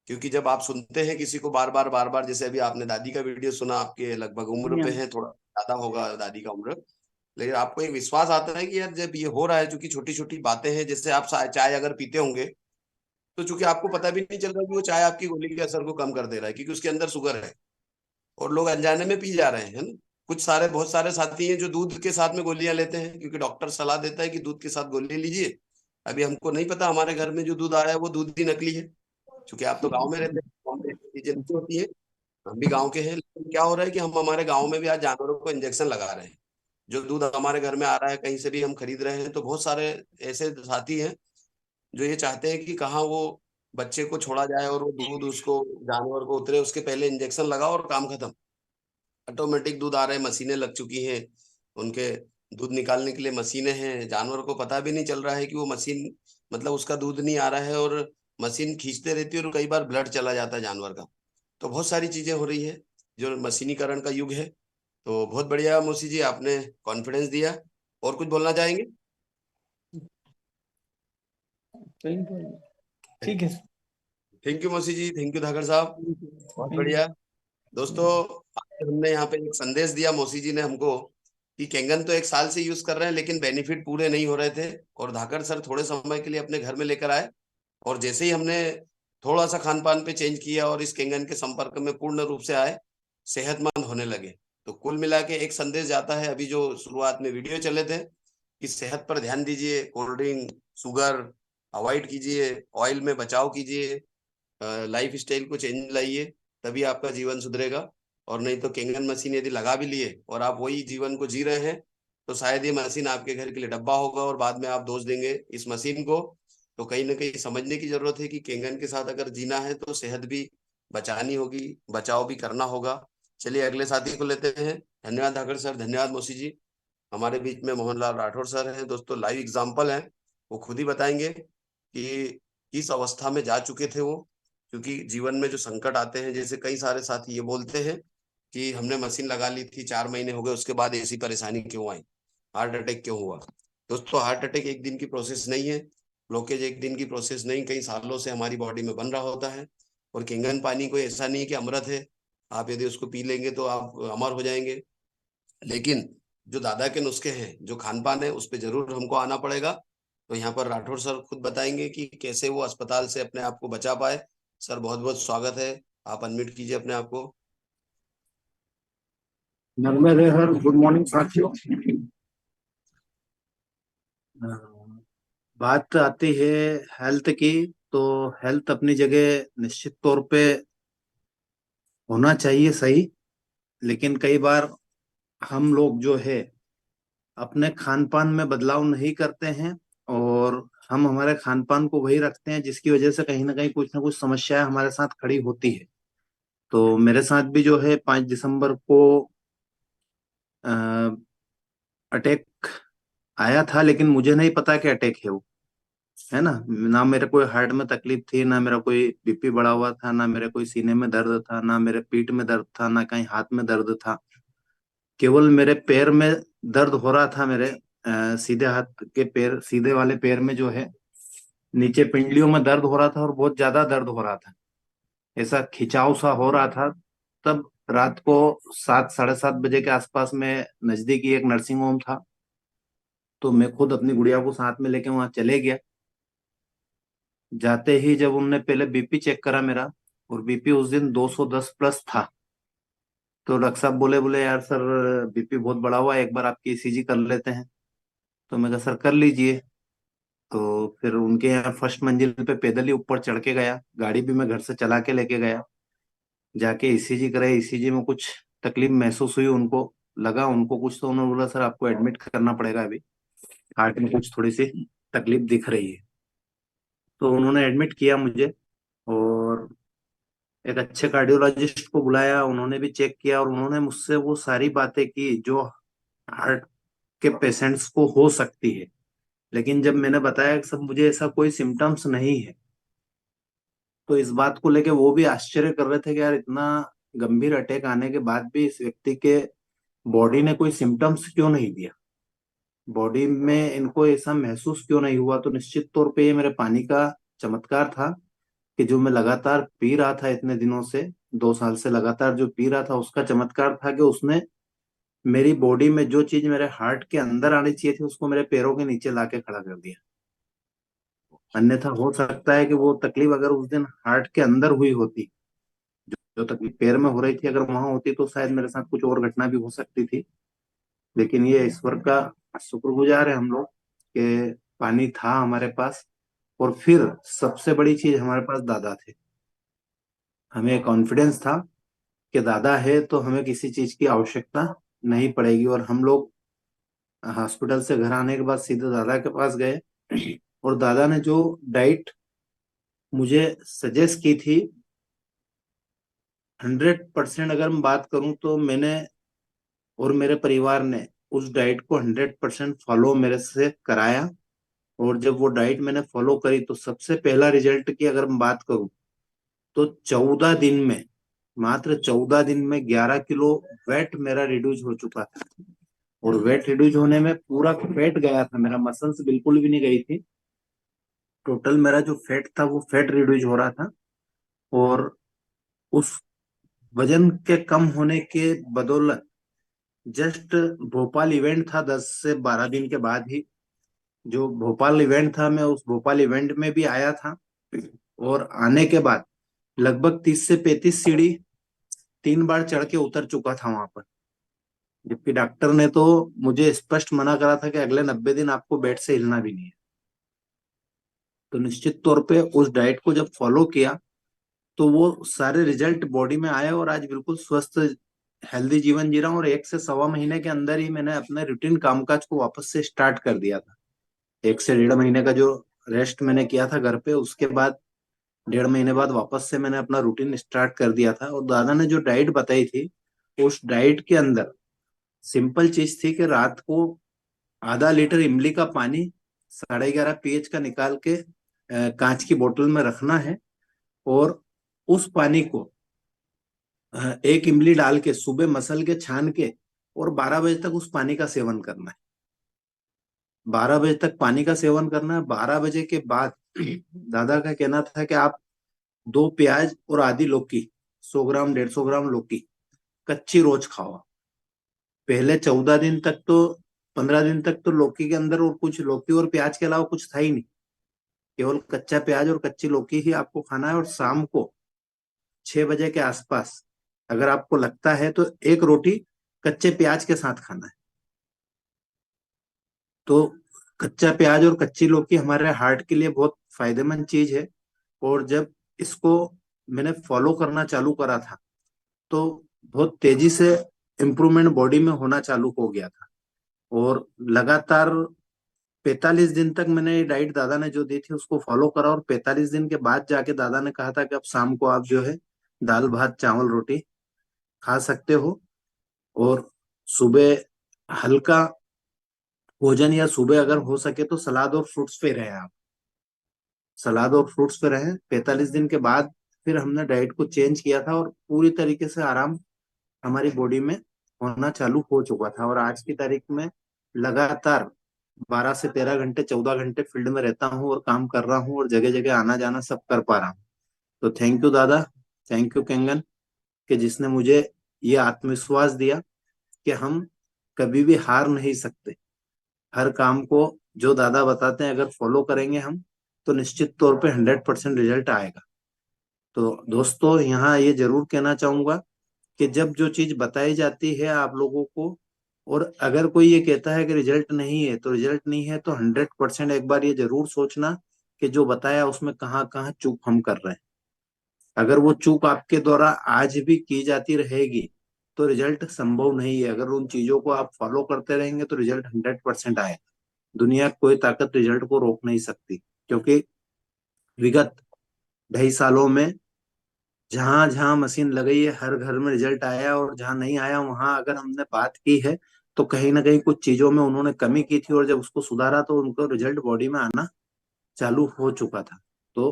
S1: क्योंकि जब आप सुनते हैं किसी को बार बार, जैसे अभी आपने दादी का वीडियो सुना, आपके लगभग उम्र
S8: जी
S1: पे
S8: हाँ
S1: है, थोड़ा ज्यादा होगा दादी का उम्र, लेकिन आपको एक विश्वास आता है कि यार जब ये हो रहा है, क्योंकि छोटी छोटी बातें हैं। जैसे आप चाय अगर पीते होंगे तो चूंकि आपको पता भी नहीं चल रहा कि वो चाय आपकी गोली के असर को कम कर दे रहा है, क्योंकि उसके अंदर शुगर है और लोग अनजाने में पी जा रहे हैं, है ना। बहुत सारे साथी हैं जो दूध के साथ में गोलियां लेते हैं, क्योंकि डॉक्टर सलाह देता है कि दूध के साथ गोली लीजिए। अभी हमको नहीं पता हमारे घर में जो दूध आ रहा है वो दूध ही नकली है। क्योंकि आप तो गांव में रहते हैं, गाँव में ये चीजें नहीं होती है। हम भी गांव के हैं, लेकिन क्या हो रहा है कि हम हमारे गांव में भी आज जानवरों को इंजेक्शन लगा रहे हैं। जो दूध हमारे घर में आ रहा है, कहीं से भी हम खरीद रहे हैं, तो बहुत सारे ऐसे साथी हैं जो ये चाहते हैं कि कहाँ वो बच्चे को छोड़ा जाए और वो दूध उसको जानवर को उतरे उसके पहले इंजेक्शन लगाओ और काम खत्म। ऑटोमेटिक दूध आ रहे हैं, मशीनें लग चुकी हैं उनके, दूध निकालने के लिए मशीनें हैं। जानवर को पता भी नहीं चल रहा है कि वो मशीन, मतलब उसका दूध नहीं आ रहा है, और मशीन खींचते रहती है और कई बार ब्लड चला जाता है जानवर का। तो बहुत सारी चीजें हो रही है, जो मशीनीकरण का युग है। तो बहुत बढ़िया मौसी जी, आपने कॉन्फिडेंस दिया। और कुछ बोलना चाहेंगे?
S7: कहीं तो- ठीक है।
S1: थैंक यू मौसी जी, थैंक यू धाकड़ साहब, बहुत
S7: थैंक
S1: बढ़िया।
S7: यू।
S1: दोस्तों, आज हमने यहाँ पे एक संदेश दिया मौसी जी ने हमको, कि केंगन तो 1 साल से यूज कर रहे हैं लेकिन बेनिफिट पूरे नहीं हो रहे थे, और धाकड़ सर थोड़े समय के लिए अपने घर में लेकर आए। और जैसे ही हमने थोड़ा सा खान पान पे चेंज किया और इस केंगन के संपर्क में पूर्ण रूप से आए, सेहतमंद होने लगे। तो कुल मिला के एक संदेश जाता है, अभी जो शुरुआत में वीडियो चले थे, कि सेहत पर ध्यान दीजिए, कोल्ड ड्रिंक शुगर अवॉइड कीजिए, ऑयल में बचाव कीजिए, लाइफ स्टाइल को चेंज लाइए, तभी आपका जीवन सुधरेगा। और नहीं तो केंगन मशीन यदि लगा भी लिए और आप वही जीवन को जी रहे हैं, तो शायद ये मशीन आपके घर के लिए डब्बा होगा और बाद में आप दोष देंगे इस मशीन को। तो कहीं ना कहीं समझने की जरूरत है कि केंगन के साथ अगर जीना है तो सेहत भी बचानी होगी, बचाव भी करना होगा। चलिए अगले साथी को लेते हैं। धन्यवाद धाकड़ सर, धन्यवाद मौसी जी। हमारे बीच में मोहनलाल राठौर सर हैं, दोस्तों लाइव एग्जाम्पल हैं। वो खुद ही बताएंगे कि किस अवस्था में जा चुके थे वो। क्योंकि जीवन में जो संकट आते हैं, जैसे कई सारे साथी ये बोलते हैं कि हमने मशीन लगा ली थी, 4 महीने हो गए, उसके बाद ऐसी परेशानी क्यों आई, हार्ट अटैक क्यों हुआ। दोस्तों, हार्ट अटैक एक दिन की प्रोसेस नहीं है, ब्लॉकेज एक दिन की प्रोसेस नहीं, कई सालों से हमारी बॉडी में बन रहा होता है। और किंगन पानी कोई ऐसा नहीं कि अमृत है, आप यदि उसको पी लेंगे तो आप अमर हो जाएंगे। लेकिन जो दादा के नुस्खे हैं, जो खान पान है, उस पर जरूर हमको आना पड़ेगा। तो यहाँ पर राठौर सर खुद बताएंगे कि कैसे वो अस्पताल से अपने आप को बचा पाए। सर बहुत बहुत स्वागत है, आप अनम्यूट कीजिए अपने आप को।
S9: नर्मदे हर गुड मॉर्निंग साथियों। अ, बात आती है हेल्थ की, तो हेल्थ अपनी जगह निश्चित तौर पे होना चाहिए सही। लेकिन कई बार हम लोग जो है अपने खान पान में बदलाव नहीं करते हैं, और हम हमारे खान पान को वही रखते हैं, जिसकी वजह से कहीं ना कुछ समस्याएं हमारे साथ खड़ी होती है। तो मेरे साथ भी जो है 5 दिसंबर को अटैक आया था, लेकिन मुझे नहीं पता कि अटैक है वो, है ना। ना मेरे कोई हार्ट में तकलीफ थी, ना मेरा कोई बीपी बढ़ा हुआ था, ना मेरे कोई सीने में दर्द था, ना मेरे पीठ में दर्द था, ना कहीं हाथ में दर्द था। केवल मेरे पैर में दर्द हो रहा था। मेरे सीधे हाथ के पैर, सीधे वाले पैर में जो है नीचे पिंडलियों में दर्द हो रहा था, और बहुत ज्यादा दर्द हो रहा था, ऐसा खिंचाव सा हो रहा था। तब रात को 7 साढ़े 7 बजे के आसपास में नजदीकी एक नर्सिंग होम था, तो मैं खुद अपनी गुड़िया को साथ में लेके वहां चले गया। जाते ही जब उनने पहले बीपी चेक करा मेरा, और बीपी उस दिन 210 प्लस था, तो डॉक्टर साहब बोले बोले यार सर, बीपी बहुत बढ़ा हुआ है, एक बार आपकी ईसीजी कर लेते हैं। तो मैं कहा सर कर लीजिए। तो फिर उनके यहाँ फर्स्ट मंजिल पे पैदल ही ऊपर चढ़ के गया, गाड़ी भी मैं घर से चला के लेके गया। जाके ईसीजी कराई, ईसीजी में कुछ तकलीफ महसूस हुई उनको, लगा उनको कुछ, तो उन्होंने बोला सर आपको एडमिट करना पड़ेगा अभी। हार्ट में कुछ थोड़ी सी तकलीफ दिख रही है। तो उन्होंने एडमिट किया मुझे और एक अच्छे कार्डियोलॉजिस्ट को बुलाया, उन्होंने भी चेक किया और उन्होंने मुझसे वो सारी बातें की जो हार्ट के पेशेंट्स को हो सकती है। लेकिन जब मैंने बताया कि सब मुझे ऐसा कोई सिम्टम्स नहीं है, तो इस बात को लेके वो भी आश्चर्य कर रहे थे कि यार इतना गंभीर अटैक आने के बाद भी इस व्यक्ति के बॉडी ने कोई सिम्टम्स क्यों नहीं दिया, बॉडी में इनको ऐसा महसूस क्यों नहीं हुआ। तो निश्चित तौर पे ये मेरे पानी का चमत्कार था कि जो मैं लगातार पी रहा था इतने दिनों से, 2 साल से लगातार जो पी रहा था, उसका चमत्कार था कि उसने मेरी बॉडी में जो चीज मेरे हार्ट के अंदर आनी चाहिए थी उसको मेरे पैरों के नीचे लाके खड़ा कर दिया। अन्यथा हो सकता है कि वो तकलीफ अगर उस दिन हार्ट के अंदर हुई होती, जो तकलीफ पैर में हो रही थी अगर वहां होती, तो शायद मेरे साथ कुछ और घटना भी हो सकती थी। लेकिन ये ईश्वर का शुक्रगुजार है हम लोग कि पानी था हमारे पास। और फिर सबसे बड़ी चीज, हमारे पास दादा थे। हमें कॉन्फिडेंस था कि दादा है तो हमें किसी चीज की आवश्यकता नहीं पड़ेगी। और हम लोग हॉस्पिटल से घर आने के बाद सीधे दादा के पास गए और दादा ने जो डाइट मुझे सजेस्ट की थी, 100% अगर मैं बात करूं तो मैंने और मेरे परिवार ने उस डाइट को 100% फॉलो मेरे से कराया। और जब वो डाइट मैंने फॉलो करी तो सबसे पहला रिजल्ट की अगर मैं बात करूं तो 14 दिन में, मात्र 14 दिन में 11 किलो वेट मेरा रिड्यूस हो चुका था। और वेट रिड्यूस होने में पूरा फैट गया था, मेरा मसल्स बिल्कुल भी नहीं गई थी। टोटल मेरा जो फैट था वो फैट रिड्यूस हो रहा था। और उस वजन के कम होने के बदौलत जस्ट भोपाल इवेंट था 10 से 12 दिन के बाद ही, जो भोपाल इवेंट था मैं उस भोपाल इवेंट में भी आया था। और आने के बाद लगभग 30 से 35 सीढ़ी 3 बार चढ़ के उतर चुका था वहां पर। जबकि डॉक्टर ने तो मुझे स्पष्ट मना करा था कि अगले 90 दिन आपको बेड से हिलना भी नहीं है। तो निश्चित तौर पे उस डाइट को जब फॉलो किया तो वो सारे रिजल्ट बॉडी में आए और आज बिल्कुल स्वस्थ हेल्दी जीवन जी रहा हूँ। और 1 से 1.25 महीने के अंदर ही मैंने अपने रूटीन कामकाज को वापस से स्टार्ट कर दिया था। 1 से 1.5 महीने का जो रेस्ट मैंने किया था घर पे, उसके बाद 1.5 महीने बाद वापस से मैंने अपना रूटीन स्टार्ट कर दिया था। और दादा ने जो डाइट बताई थी उस डाइट के अंदर सिंपल चीज थी कि रात को आधा लीटर इमली का पानी 11.5 pH का निकाल के कांच की बोतल में रखना है। और उस पानी को एक इमली डाल के सुबह मसल के छान के और 12 बजे तक उस पानी का सेवन करना है। 12 बजे तक पानी का सेवन करना है। 12 बजे के बाद दादा का कहना था कि आप 2 प्याज और आधी लौकी, 100 ग्राम 150 ग्राम लौकी कच्ची रोज खाओ। पहले 14 दिन तक तो 15 दिन तक तो लौकी के अंदर और कुछ, लौकी और प्याज के अलावा कुछ था ही नहीं, केवल कच्चा प्याज और कच्ची लौकी ही आपको खाना है। और शाम को 6 बजे के आसपास अगर आपको लगता है तो एक रोटी कच्चे प्याज के साथ खाना है। तो कच्चा प्याज और कच्ची लौकी हमारे हार्ट के लिए बहुत फायदेमंद चीज है। और जब इसको मैंने फॉलो करना चालू करा था तो बहुत तेजी से इम्प्रूवमेंट बॉडी में होना चालू हो गया था। और लगातार 45 दिन तक मैंने ये डाइट दादा ने जो दी थी उसको फॉलो करा। और 45 दिन के बाद जाके दादा ने कहा था कि अब शाम को आप जो है दाल भात चावल रोटी खा सकते हो। और सुबह हल्का भोजन, या सुबह अगर हो सके तो सलाद और फ्रूट्स पे रहे आप, सलाद और फ्रूट्स पे रहे। 45 दिन के बाद फिर हमने डाइट को चेंज किया था और पूरी तरीके से आराम हमारी बॉडी में होना चालू हो चुका था। और आज की तारीख में लगातार 12 से 13 घंटे 14 घंटे फील्ड में रहता हूँ और काम कर रहा हूँ और जगह जगह आना जाना सब कर पा रहा हूँ। तो थैंक यू दादा, थैंक यू केंगन, कि जिसने मुझे ये आत्मविश्वास दिया कि हम कभी भी हार नहीं सकते। हर काम को जो दादा बताते हैं अगर फॉलो करेंगे हम तो निश्चित तौर पे 100% रिजल्ट आएगा। तो दोस्तों यहाँ ये जरूर कहना चाहूंगा कि जब जो चीज बताई जाती है आप लोगों को, और अगर कोई ये कहता है कि रिजल्ट नहीं है तो रिजल्ट नहीं है, तो 100% एक बार ये जरूर सोचना कि जो बताया उसमें कहाँ कहाँ चूक हम कर रहे हैं। अगर वो चूक आपके द्वारा आज भी की जाती रहेगी तो रिजल्ट संभव नहीं है। अगर उन चीजों को आप फॉलो करते रहेंगे तो रिजल्ट 100% आएगा। दुनिया की कोई ताकत रिजल्ट को रोक नहीं सकती, क्योंकि विगत 2.5 सालों में जहां जहां मशीन लगाई है हर घर में रिजल्ट आया, और जहां नहीं आया वहां अगर हमने बात की है तो कहीं ना कहीं कुछ चीजों में उन्होंने कमी की थी, और जब उसको सुधारा तो उनको रिजल्ट बॉडी में आना चालू हो चुका था। तो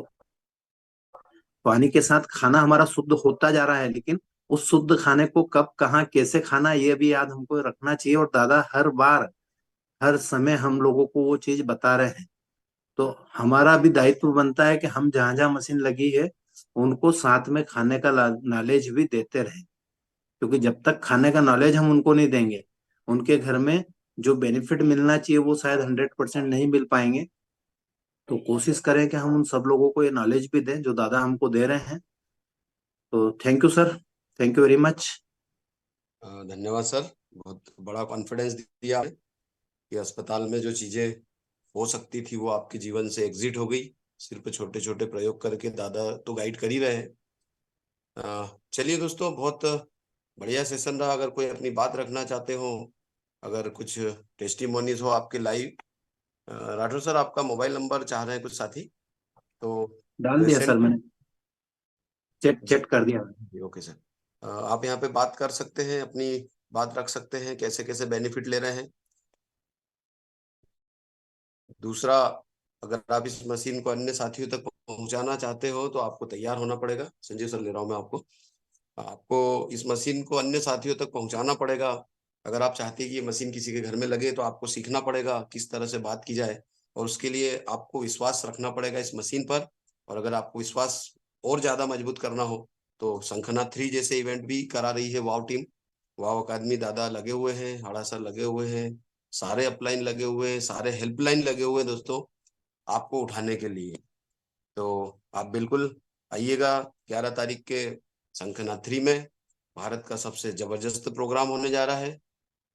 S9: पानी के साथ खाना हमारा शुद्ध होता जा रहा है, लेकिन उस शुद्ध खाने को कब कहाँ कैसे खाना ये भी याद हमको रखना चाहिए, और दादा हर बार हर समय हम लोगों को वो चीज बता रहे हैं। तो हमारा भी दायित्व बनता है कि हम जहां जहां मशीन लगी है उनको साथ में खाने का नॉलेज भी देते रहें, क्योंकि जब तक खाने का नॉलेज हम उनको नहीं देंगे, उनके घर में जो बेनिफिट मिलना चाहिए वो शायद 100% नहीं मिल पाएंगे। तो कोशिश करें कि हम उन सब लोगों को ये नॉलेज भी दें जो दादा हमको दे रहे हैं। तो thank you sir, thank you very much.
S1: धन्यवाद सर, बहुत बड़ा कॉन्फिडेंस दिया आपने कि अस्पताल में जो चीजें हो सकती थी वो आपके जीवन से एग्जिट हो गई। सिर्फ छोटे छोटे प्रयोग करके दादा तो गाइड कर ही रहे हैं। चलिए दोस्तों, बहुत बढ़िया सेशन रहा। अगर कोई अपनी बात रखना चाहते हो, अगर कुछ टेस्टिमोनीज हो आपके लाइव, राठौर सर आपका मोबाइल नंबर चाह रहे हैं कुछ साथी, तो
S9: डाल दिया सर
S1: रिसेंट
S9: मैंने, चेक
S1: जी
S9: चेक कर दिया।
S1: Okay sir. आप यहाँ पे बात कर सकते हैं, अपनी बात रख सकते हैं, कैसे कैसे बेनिफिट ले रहे हैं। दूसरा, अगर आप इस मशीन को अन्य साथियों तक पहुंचाना चाहते हो तो आपको तैयार होना पड़ेगा। संजीव सर ले रहा हूं मैं आपको। आपको इस मशीन को अन्य साथियों तक पहुंचाना पड़ेगा। अगर आप चाहते हैं कि ये मशीन किसी के घर में लगे तो आपको सीखना पड़ेगा किस तरह से बात की जाए, और उसके लिए आपको विश्वास रखना पड़ेगा इस मशीन पर। और अगर आपको विश्वास और ज्यादा मजबूत करना हो तो शंखनाद 3 जैसे इवेंट भी करा रही है वाव टीम। वाव अकादमी दादा लगे हुए हैं, हाड़ा सर लगे हुए हैं, सारे अपलाइन लगे हुए हैं, सारे हेल्पलाइन लगे हुए हैं दोस्तों आपको उठाने के लिए। तो आप बिल्कुल आइएगा 11 तारीख के शंखनाद 3 में। भारत का सबसे जबरदस्त प्रोग्राम होने जा रहा है।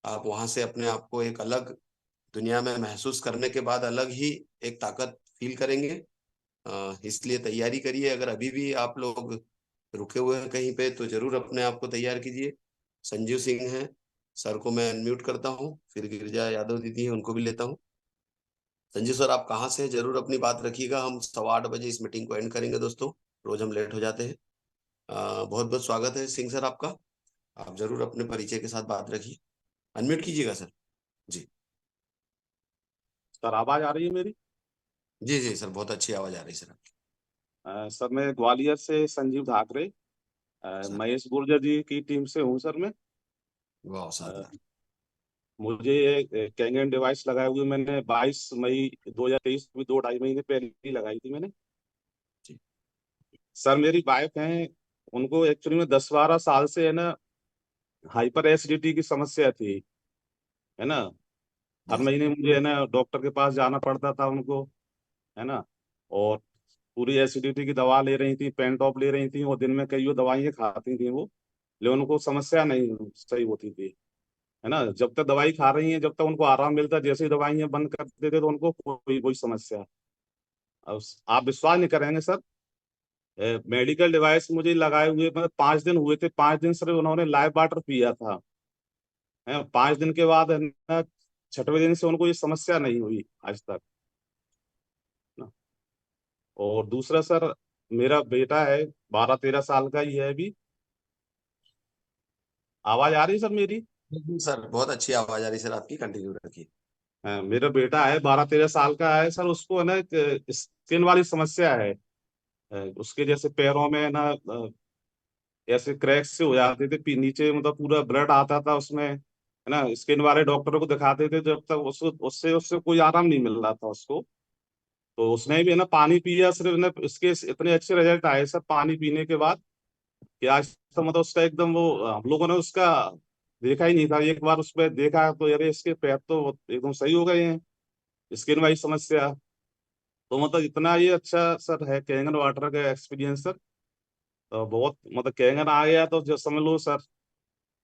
S1: आप वहां से अपने आप को एक अलग दुनिया में महसूस करने के बाद अलग ही एक ताकत फील करेंगे। इसलिए तैयारी करिए। अगर अभी भी आप लोग रुके हुए हैं कहीं पे तो जरूर अपने आप को तैयार कीजिए। संजीव सिंह हैं, सर को मैं अनम्यूट करता हूँ, फिर गिरिजा यादव दीदी है उनको भी लेता हूँ। संजीव सर आप कहाँ से हैं? जरूर अपनी बात रखिएगा। हम 8:15 इस मीटिंग को एंड करेंगे दोस्तों, रोज हम लेट हो जाते हैं। बहुत बहुत स्वागत है सिंह सर आपका। आप जरूर अपने परिचय के साथ बात रखिए। अनम्यूट कीजिएगा सर। जी
S10: सर आवाज आ रही है मेरी?
S1: जी जी सर, बहुत अच्छी आवाज आ रही है सर आपकी।
S10: सर मैं ग्वालियर से संजीव धाकरे,
S1: सर
S10: महेश गुर्जर जी की टीम से हूँ सर मैं।
S1: वाह
S10: अ,
S1: शानदार।
S10: मुझे कैंगन डिवाइस लगाए हुए मैंने 22 मई 2023 में 2-2.5 महीने पहले ही लगाई थी मैंने।
S1: जी
S10: सर मेरी वाइफ हैं, उनको एक्चुअली में 10-12 साल से है ना हाइपर एसिडिटी की समस्या थी, है ना। हर
S1: जी
S10: महीने मुझे है ना डॉक्टर के पास जाना पड़ता था उनको, है ना। और पूरी एसिडिटी की दवा ले रही थी, पेंटॉप ले रही थी, और दिन में कई दवाइयाँ खाती थी वो, लेकिन उनको समस्या नहीं सही होती थी, है ना। जब तक दवाई खा रही हैं जब तक उनको आराम मिलता, जैसे ही दवाइयाँ बंद कर देते तो उनको कोई कोई समस्या। अब आप विश्वास नहीं करेंगे सर, मेडिकल डिवाइस मुझे लगाए हुए मतलब 5 दिन हुए थे, 5 दिन सर उन्होंने लाइव वाटर पिया था, है। 5 दिन के बाद है ना 6वें दिन से उनको ये समस्या नहीं हुई आज तक ना। और दूसरा सर, मेरा बेटा है 12-13 साल का ही है अभी। आवाज आ रही है सर मेरी?
S1: जी सर, बहुत अच्छी आवाज आ रही है सर आपकी, कंटिन्यू रखिए।
S10: मेरा बेटा है 12-13 साल का है सर, उसको है ना स्किन वाली समस्या है। उसके जैसे पैरों में ना ऐसे क्रैक्स से हो जाते थे, नीचे मतलब पूरा ब्लड आता था उसमें, है ना। स्किन वाले डॉक्टरों को दिखाते थे, जब तक उसको उससे उससे कोई आराम नहीं मिल रहा था उसको। तो उसने भी है ना पानी पिया सिर्फ ना, इसके इतने अच्छे रिजल्ट आए सर पानी पीने के बाद कि आज तो मतलब उसका एकदम वो हम लोगों ने उसका देखा ही नहीं था। एक बार उसमें देखा तो अरे इसके पैर तो एकदम सही हो गए हैं, स्किन वाली समस्या। तो मतलब इतना ये अच्छा सर है कैंगन वाटर का एक्सपीरियंस सर। तो बहुत मतलब कैंगन आ गया तो जो समझ लो सर,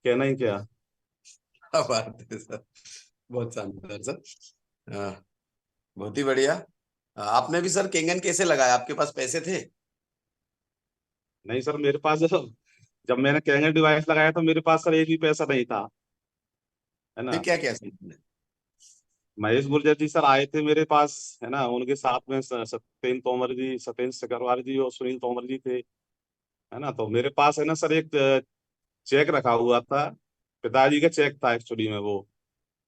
S10: कहना ही क्या।
S1: क्या बात है सर, बहुत शानदार सर। बहुत ही बढ़िया। आपने भी सर केंगन कैसे लगाया? आपके पास पैसे थे?
S10: नहीं सर, मेरे पास जब मैंने कैंगन डिवाइस लगाया तो मेरे पास सर एक भी पैसा नहीं था, है
S1: फिर
S10: ना।
S1: क्या किया सर आपने?
S10: महेश गुर्जर जी सर आए थे मेरे पास, है ना। उनके साथ में सत्येंद्र तोमर जी, सत्येंद्र सिकरवार जी और सुनील तोमर जी थे, है ना। तो मेरे पास है ना सर एक चेक रखा हुआ था, पिताजी का चेक था एक्चुअली में, वो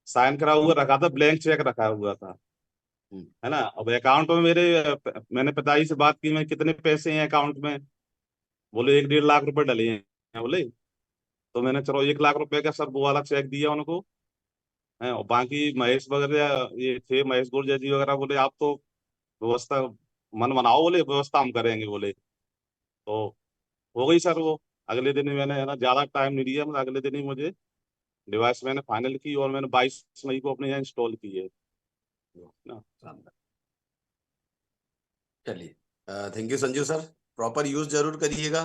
S10: साइन करा हुआ रखा था, ब्लैंक चेक रखा हुआ था, है ना। अब अकाउंट में मेरे मैंने पिताजी से बात की, मैं कितने पैसे हैं अकाउंट में, बोले 1-1.5 लाख रुपए डले हैं बोले। तो मैंने चलो 1 लाख रुपए का सर वो वाला चेक दिया उनको, है। और बाकी महेश वगैरह ये थे, महेश गुर्जर जी वगैरह, बोले आप तो व्यवस्था मन बनाओ, बोले व्यवस्था हम करेंगे बोले। तो हो गई सर वो। अगले दिन ही मैंने, है ना, ज्यादा टाइम नहीं लिया, मतलब अगले दिन ही मुझे डिवाइस मैंने फाइनल की और मैंने 22 मई को अपने यहाँ इंस्टॉल की है ना।
S1: चलिए, thank you Sanju sir. Proper use जरूर करिएगा,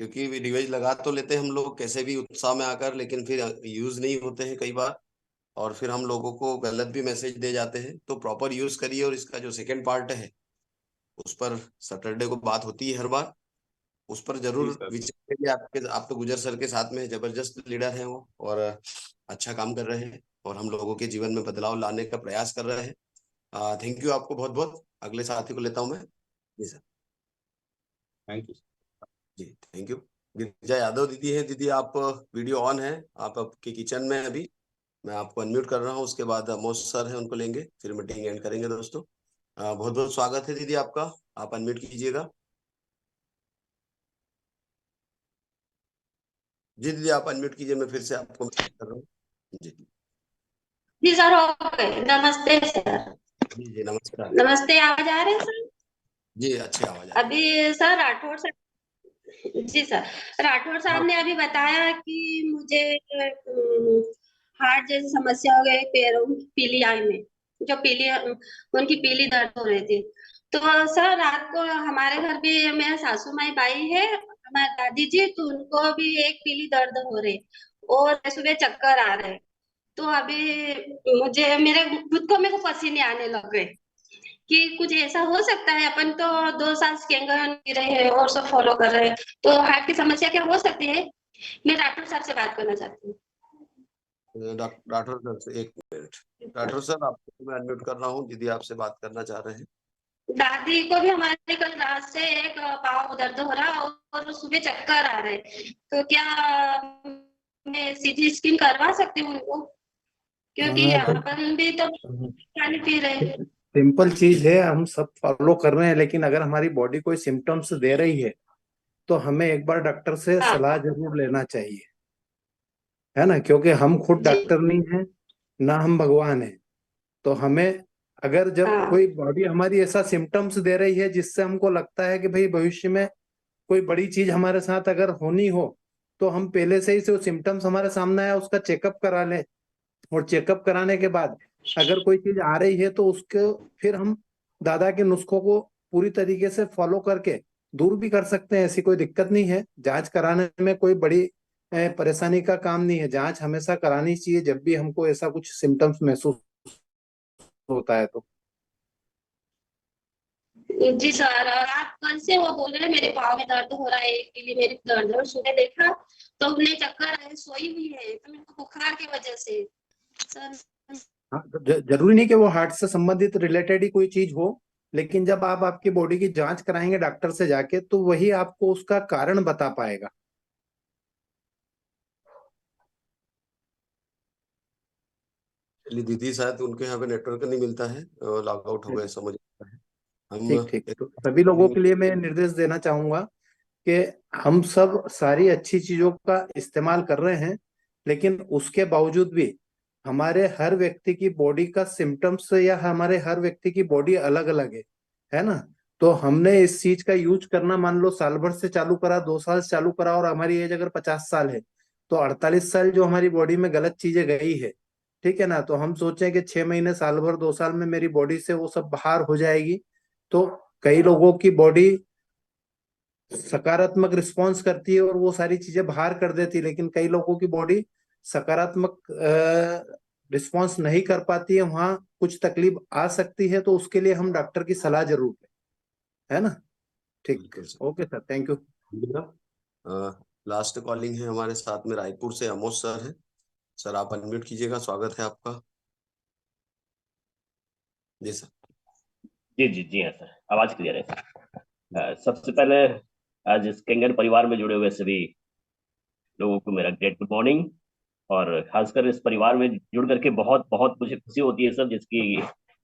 S1: क्योंकि डिवाइस लगा तो लेते हैं हम लोग कैसे भी उत्साह में आकर, लेकिन फिर यूज नहीं होते हैं कई बार, और फिर हम लोगों को गलत भी मैसेज दे जाते हैं। तो प्रॉपर यूज करिए। और इसका जो सेकंड पार्ट है उस पर सैटरडे को बात होती है हर बार, उस पर
S10: जी
S1: जरूर
S10: सर।
S1: विचार करिए। आप तो गुजर सर के साथ में जबरदस्त लीडर हैं वो, और अच्छा काम कर रहे हैं और हम लोगों के जीवन में बदलाव लाने का प्रयास कर रहे हैं। थैंक यू आपको बहुत बहुत। अगले साथी को लेता हूँ मैं। जी सर।
S10: Thank you.
S1: जी थैंक यू। गिरिजा यादव दीदी है। दीदी आप वीडियो ऑन है, आप आपके किचन में हैं अभी। मैं आपको अनम्यूट कर रहा हूँ, उसके बाद अमोश सर है उनको लेंगे, फिर मीटिंग एंड करेंगे दोस्तों। बहुत बहुत स्वागत है दीदी आपका। आप अनम्यूट कीजिएगा। जी दीदी आप अनम्यूट कीजिए, मैं फिर से आपको मैसेज कर रहा हूँ। जी
S11: जी सर, ओके। नमस्ते सर।
S1: जी जी नमस्कार।
S11: नमस्ते, आवाज आ रहे हैं सर?
S1: जी अच्छी आवाज आ रही है।
S11: अभी सर राठौर सर, जी सर, राठौर साहब
S1: हाँ
S11: ने अभी बताया कि मुझे हार्ट जैसी समस्या हो गई पैरों पीली आई में, जो पीली उनकी पीली दर्द हो रही थी। तो सर रात को हमारे घर भी मेरे सासू माई बाई है, हमारी दादी जी, तो उनको भी एक पीली दर्द हो रही और सुबह चक्कर आ रहे। तो अभी मुझे मेरे खुद को मेरे को पसीने आने लग गए कि कुछ ऐसा हो सकता है। अपन तो 2 साल स्कैन कर रहे हैं और सब फॉलो कर रहे हैं, तो हार्ट की समस्या क्या हो सकती है? मैं डॉक्टर साहब से बात करना चाहती हूँ।
S1: राठौर सर से एक मिनट। राठौर सर आपको मैं अनम्यूट कर रहा हूँ, दीदी आपसे बात करना चाह रहे हैं।
S11: दादी को भी हमारे कल रात से एक पाँव दर्द हो रहा और सुबह चक्कर आ रहे, तो क्या मैं सीटी स्कैन करवा सकती हूँ उनको? क्योंकि अपन भी तो पानी पी रहे हैं।
S9: सिंपल चीज है, हम सब फॉलो कर रहे हैं, लेकिन अगर हमारी बॉडी कोई सिम्टम्स दे रही है तो हमें एक बार डॉक्टर से
S11: हाँ
S9: सलाह जरूर लेना चाहिए, है ना। क्योंकि हम खुद
S11: जी।
S9: डॉक्टर नहीं हैं, ना हम भगवान हैं। तो हमें, अगर जब
S11: हाँ
S9: कोई बॉडी हमारी ऐसा सिम्टम्स दे रही है जिससे हमको लगता है कि भाई भविष्य में कोई बड़ी चीज हमारे साथ अगर होनी हो, तो हम पहले से ही जो सिम्टम्स हमारे सामने आया उसका चेकअप करा लें। और चेकअप कराने के बाद अगर कोई चीज आ रही है तो उसको फिर हम दादा के नुस्खों को पूरी तरीके से फॉलो करके दूर भी कर सकते हैं। ऐसी कोई दिक्कत नहीं है। जांच कराने में कोई बड़ी परेशानी का काम नहीं है। जांच हमेशा करानी चाहिए जब भी हमको ऐसा कुछ सिम्टम्स महसूस होता है तो।
S11: जी सर, आप कल से वो बोल रहे हैं मेरे पाँव में दर्द हो रहा है, के लिए मेरी दर्द, और सुबह देखा तो उन्हें चक्कर आए, सोई हुई है, तो मेरे को बुखार की वजह से सर।
S9: हाँ, तो जरूरी नहीं कि वो हार्ट से संबंधित रिलेटेड ही कोई चीज हो, लेकिन जब आप आपकी बॉडी की जांच कराएंगे डॉक्टर से जाके तो वही आपको उसका कारण बता पाएगा।
S1: चलिए दीदी शायद उनके यहाँ पे नेटवर्क नहीं मिलता है, लॉग आउट हो गए ऐसा मुझे लगता है। हम
S9: ठीक ठीक, तो सभी लोगों के लिए मैं निर्देश देना चाहूंगा कि हम सब सारी अच्छी चीजों का इस्तेमाल कर रहे हैं, लेकिन उसके बावजूद भी हमारे हर व्यक्ति की बॉडी का सिम्टम्स या हमारे हर व्यक्ति की बॉडी अलग अलग है ना। तो हमने इस चीज का यूज करना मान लो साल भर से चालू करा, 2 साल से चालू करा, और हमारी एज अगर 50 साल है तो 48 साल जो हमारी बॉडी में गलत चीजें गई है, ठीक है ना। तो हम सोचें कि 6 महीने, साल भर, 2 साल में मेरी बॉडी से वो सब बाहर हो जाएगी। तो कई लोगों की बॉडी सकारात्मक रिस्पॉन्स करती है और वो सारी चीजें बाहर कर देती है, लेकिन कई लोगों की बॉडी सकारात्मक रिस्पॉन्स नहीं कर पाती है, वहां कुछ तकलीफ आ सकती है। तो उसके लिए हम डॉक्टर की सलाह जरूर लें, है ना। ठीक,
S1: बिल्कुल sir.
S9: Okay sir, thank you.
S1: Last calling है हमारे साथ में, रायपुर से अमोश सर है। सर आप अनम्यूट कीजिएगा, स्वागत है आपका। जी सर।
S12: जी हाँ सर, आवाज क्लियर है सर। सबसे पहले आज इस केंगन परिवार में जुड़े हुए सभी लोगों को मेरा ग्रेट गुड मॉर्निंग। और खासकर इस परिवार में जुड़ करके बहुत बहुत मुझे खुशी होती है सर, जिसकी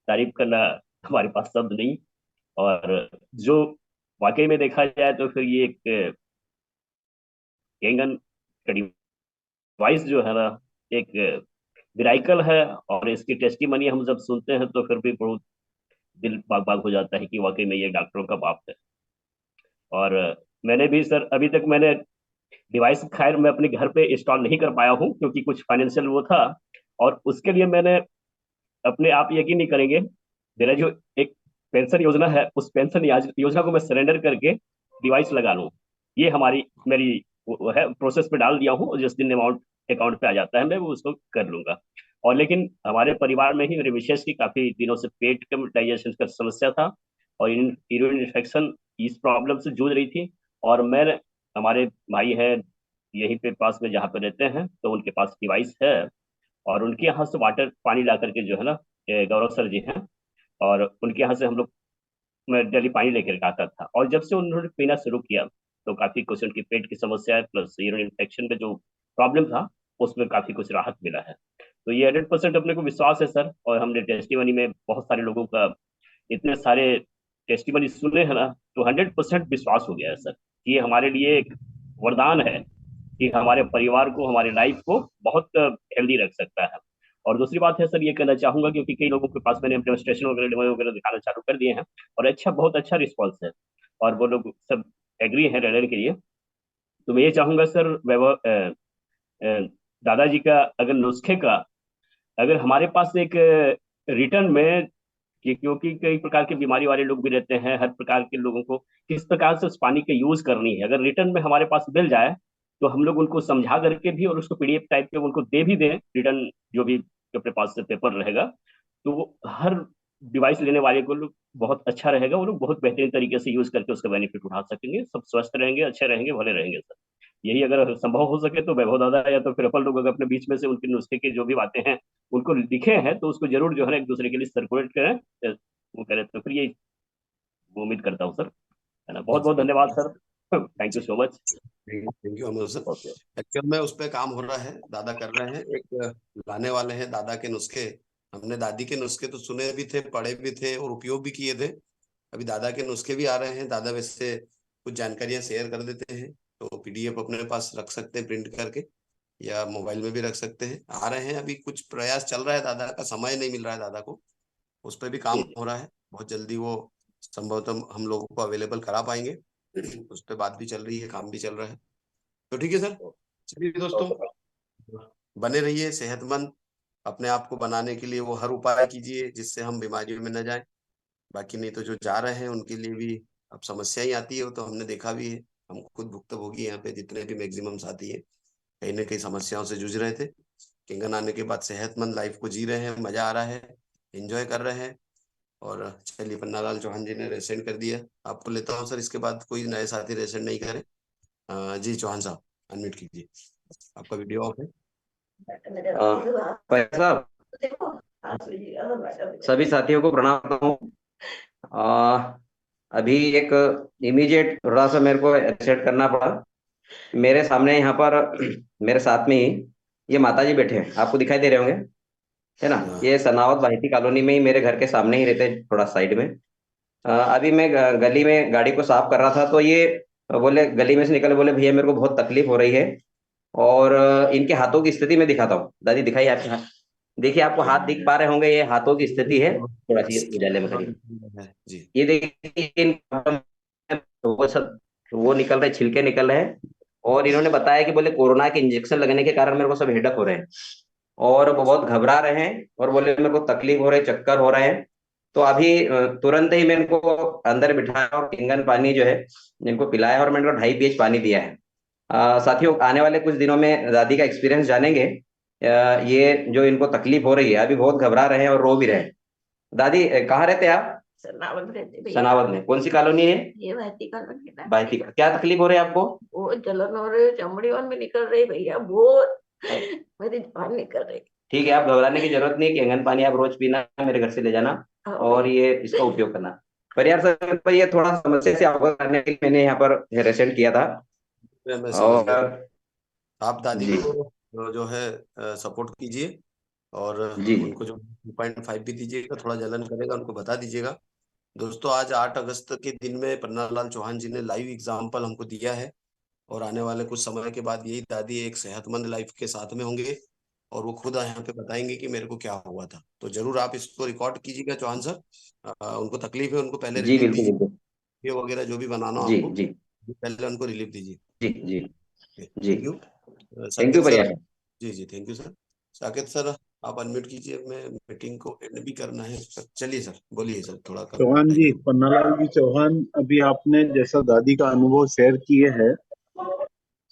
S12: तारीफ करना हमारे पास शब्द नहीं। और जो वाकई में देखा जाए तो फिर ये एक केंगन का डिवाइस जो है ना, एक मिराइकल है। और इसकी टेस्टिमनी हम जब सुनते हैं तो फिर भी बहुत दिल बाग बाग हो जाता है कि वाकई में ये डॉक्टरों का बाप है। और मैंने भी सर अभी तक मैंने डिवाइस खैर मैं अपने घर पे इंस्टॉल नहीं कर पाया हूँ, क्योंकि कुछ फाइनेंशियल वो था। और उसके लिए मैंने अपने आप यकीन नहीं करेंगे, मेरा जो एक पेंशन योजना है उस पेंशन योजना को मैं सरेंडर करके डिवाइस लगा लूँ। ये मेरी वो है, प्रोसेस पे डाल दिया हूँ, और जिस दिन अमाउंट अकाउंट पे आ जाता है मैं वो उसको कर लूंगा। और लेकिन हमारे परिवार में ही मेरे मिसेस की काफी दिनों से पेट के डाइजेशन का समस्या था, और यूरिन इन्फेक्शन इस प्रॉब्लम से जूझ रही थी। और मैं हमारे भाई है यहीं पे पास में जहाँ पे रहते हैं, तो उनके पास डिवाइस है। और उनके यहाँ से वाटर पानी ला करके जो है ना, गौरव सर जी हैं, और उनके यहाँ से हम लोग मैं डेली पानी लेकर आता था। और जब से उन्होंने पीना शुरू किया तो काफी कुछ उनकी पेट की समस्या है, प्लस यूरिन इन्फेक्शन में जो प्रॉब्लम था उसमें काफी कुछ राहत मिला है। तो ये 100% अपने को विश्वास है सर। और हमने टेस्टिमनी में बहुत सारे लोगों का इतने सारे टेस्टिमनी सुने हैं ना, तो 100% विश्वास हो गया है सर कि ये हमारे लिए एक वरदान है कि हमारे परिवार को, हमारे लाइफ को बहुत हेल्दी रख सकता है। और दूसरी बात है सर, ये कहना चाहूंगा क्योंकि कई लोगों के पास मैंने डेमोस्ट्रेशन वगैरह डेमो वगैरह दिखाना चालू कर दिए हैं, और बहुत अच्छा रिस्पॉन्स है, और वो लोग सब एग्री है लेने के लिए। तो मैं ये चाहूंगा सर, वैभव दादाजी का अगर नुस्खे का अगर हमारे पास एक रिटर्न में क्योंकि कई प्रकार की बीमारी वाले लोग भी रहते हैं, हर प्रकार के लोगों को किस प्रकार से उस पानी का यूज करनी है, अगर रिटर्न में हमारे पास मिल जाए तो हम लोग उनको समझा करके भी और उसको पीडीएफ टाइप के उनको दे भी दें रिटर्न, जो भी अपने पास से पेपर रहेगा, तो वो हर डिवाइस लेने वाले को लोग बहुत अच्छा रहेगा। वो लोग बहुत बेहतरीन तरीके से यूज करके उसका बेनिफिट उठा सकेंगे, सब स्वस्थ रहेंगे, अच्छे रहेंगे, भले रहेंगे सर। यही अगर संभव हो सके तो वैभव दादा या तो फिर अपन लोग अगर अपने बीच में से उनके नुस्खे की जो भी बातें हैं उनको लिखे हैं तो उसको जरूर जो है एक दूसरे के लिए सर्कुलेट करें, वो करें तो फिर ये उम्मीद करता हूँ सर, है ना। बहुत बहुत धन्यवाद sir, thank you so much.
S1: Thank you Amar sir.
S12: Okay.
S1: Actual में उस पर काम हो रहा है, दादा कर रहे हैं, एक लाने वाले हैं दादा के नुस्खे। हमने दादी के नुस्खे तो सुने भी थे, पढ़े भी थे और उपयोग भी किए थे। अभी दादा के नुस्खे भी आ रहे हैं। दादा वैसे कुछ जानकारियां शेयर कर देते हैं, तो पीडीएफ अपने पास रख सकते हैं प्रिंट करके, या मोबाइल में भी रख सकते हैं। आ रहे हैं, अभी कुछ प्रयास चल रहा है, दादा का समय नहीं मिल रहा है दादा को, उस पर भी काम हो रहा है। बहुत जल्दी वो संभवतः हम लोगों को अवेलेबल करा पाएंगे। उस पर बात भी चल रही है, काम भी चल रहा है। तो ठीक है सर, चलिए दोस्तों, बने रहिए सेहतमंद। अपने आप को बनाने के लिए वो हर उपाय कीजिए जिससे हम बीमारियों में न जाएं। बाकी नहीं तो जो जा रहे हैं उनके लिए भी अब समस्या ही आती है, वो तो हमने देखा भी है, हम खुद भुक्तभोगी यहाँ पे जितने भी मैक्सिमम साथी है कहीं ना कहीं समस्याओं से जूझ रहे थे। किंगन आने के बाद सेहतमंद लाइफ को जी रहे हैं, मजा आ रहा है, एंजॉय कर रहे हैं। और चलिए, पन्नालाल चौहान जी ने रेसेंड कर दिया, आपको लेता हूँ सर। इसके बाद कोई नए साथी रेसेंड नहीं करे। जी चौहान साहब, अनम्यूट कीजिए, आपका वीडियो ऑफ है।
S13: भाई साहब, सभी साथियों को प्रणाम करता हूँ। अभी एक इमीडिएट थोड़ा सा मेरे को एक्सेप्ट करना पड़ा। मेरे सामने यहाँ पर मेरे साथ में ही ये माताजी बैठे हैं, आपको दिखाई दे रहे होंगे, है ना। ये सनावत बाहिती कॉलोनी में ही मेरे घर के सामने ही रहते, थोड़ा साइड में। अभी मैं गली में गाड़ी को साफ कर रहा था तो ये बोले, गली में से निकले, बोले भैया मेरे को बहुत तकलीफ हो रही है। और इनके हाथों की स्थिति मैं दिखाता हूँ। दादी दिखाइए आपके हाथ, देखिए आपको हाथ दिख पा रहे होंगे, ये हाथों की स्थिति है। थोड़ा सी उजाले में करिए, ये देखिए वो निकल रहे, छिलके निकल रहे हैं। और इन्होंने बताया कि बोले कोरोना के इंजेक्शन लगने के कारण मेरे को सब हेडक हो रहे हैं, और वो बहुत घबरा रहे हैं, और बोले मेरे को तकलीफ हो रही है, चक्कर हो रहे हैं। तो अभी तुरंत ही मैं इनको अंदर बिठाया और किंगन पानी जो है इनको पिलाया, और मैंने इनको 2.5 pH पानी दिया है। साथियों, आने वाले कुछ दिनों में दादी का एक्सपीरियंस जानेंगे। ये जो इनको तकलीफ हो रही है, अभी बहुत घबरा रहे हैं और रो भी रहे हैं। दादी कहाँ रहते हैं आप?
S6: सनावत रहते भैया।
S13: सनावत में कौन सी कॉलोनी है?
S6: ये बाहिती कॉलोनी है।
S13: बाहिती। क्या तकलीफ हो रही है आपको?
S6: वो जलन हो रही है, चमड़ी में निकल रही भैया, बहुत मेरी जान निकल रही।
S13: ठीक है, आप घबराने की जरूरत नहीं है। कैंगन पानी आप रोज पीना, मेरे घर से ले जाना और ये इसका उपयोग करना। पर यार सर, पर ये थोड़ा समस्या से अवगत करने के लिए मैंने यहाँ पर हेयर सेंड किया था।
S1: मैं समझ गया।
S13: और
S1: आप दादी
S13: जी
S1: को जो है सपोर्ट कीजिए, और
S13: जी
S1: उनको जो 2.5 भी दीजिएगा, थोड़ा जलन करेगा उनको बता दीजिएगा। दोस्तों, आज 8 अगस्त के दिन में पन्नालाल चौहान जी ने लाइव एग्जाम्पल हमको दिया है, और आने वाले कुछ समय के बाद यही दादी एक सेहतमंद लाइफ के साथ में होंगे, और वो खुद यहाँ पे बताएंगे कि मेरे को क्या हुआ था। तो जरूर आप इसको रिकॉर्ड कीजिएगा चौहान सर। उनको तकलीफ है, उनको पहले
S13: जी
S1: रिलीफ
S13: बिल्कुल
S1: दीजिए,
S13: बिल्कुल।
S1: ये वगैरह जो भी बनाना हो
S13: जी
S1: आपको,
S13: जी
S1: पहले उनको रिलीफ दीजिए।
S13: जी जी जी।
S1: Thank you
S13: thank you
S1: Saket sir.
S13: Priya.
S1: जी जी, thank you sir. Saket sir, आप अनम्यूट कीजिए, मैं मीटिंग को एंड भी करना है। चलिए सर, बोलिए सर, थोड़ा कम
S14: चौहान जी,
S1: टाइम।
S14: पन्नालाल जी चौहान, अभी आपने जैसा दादी का अनुभव शेयर किए है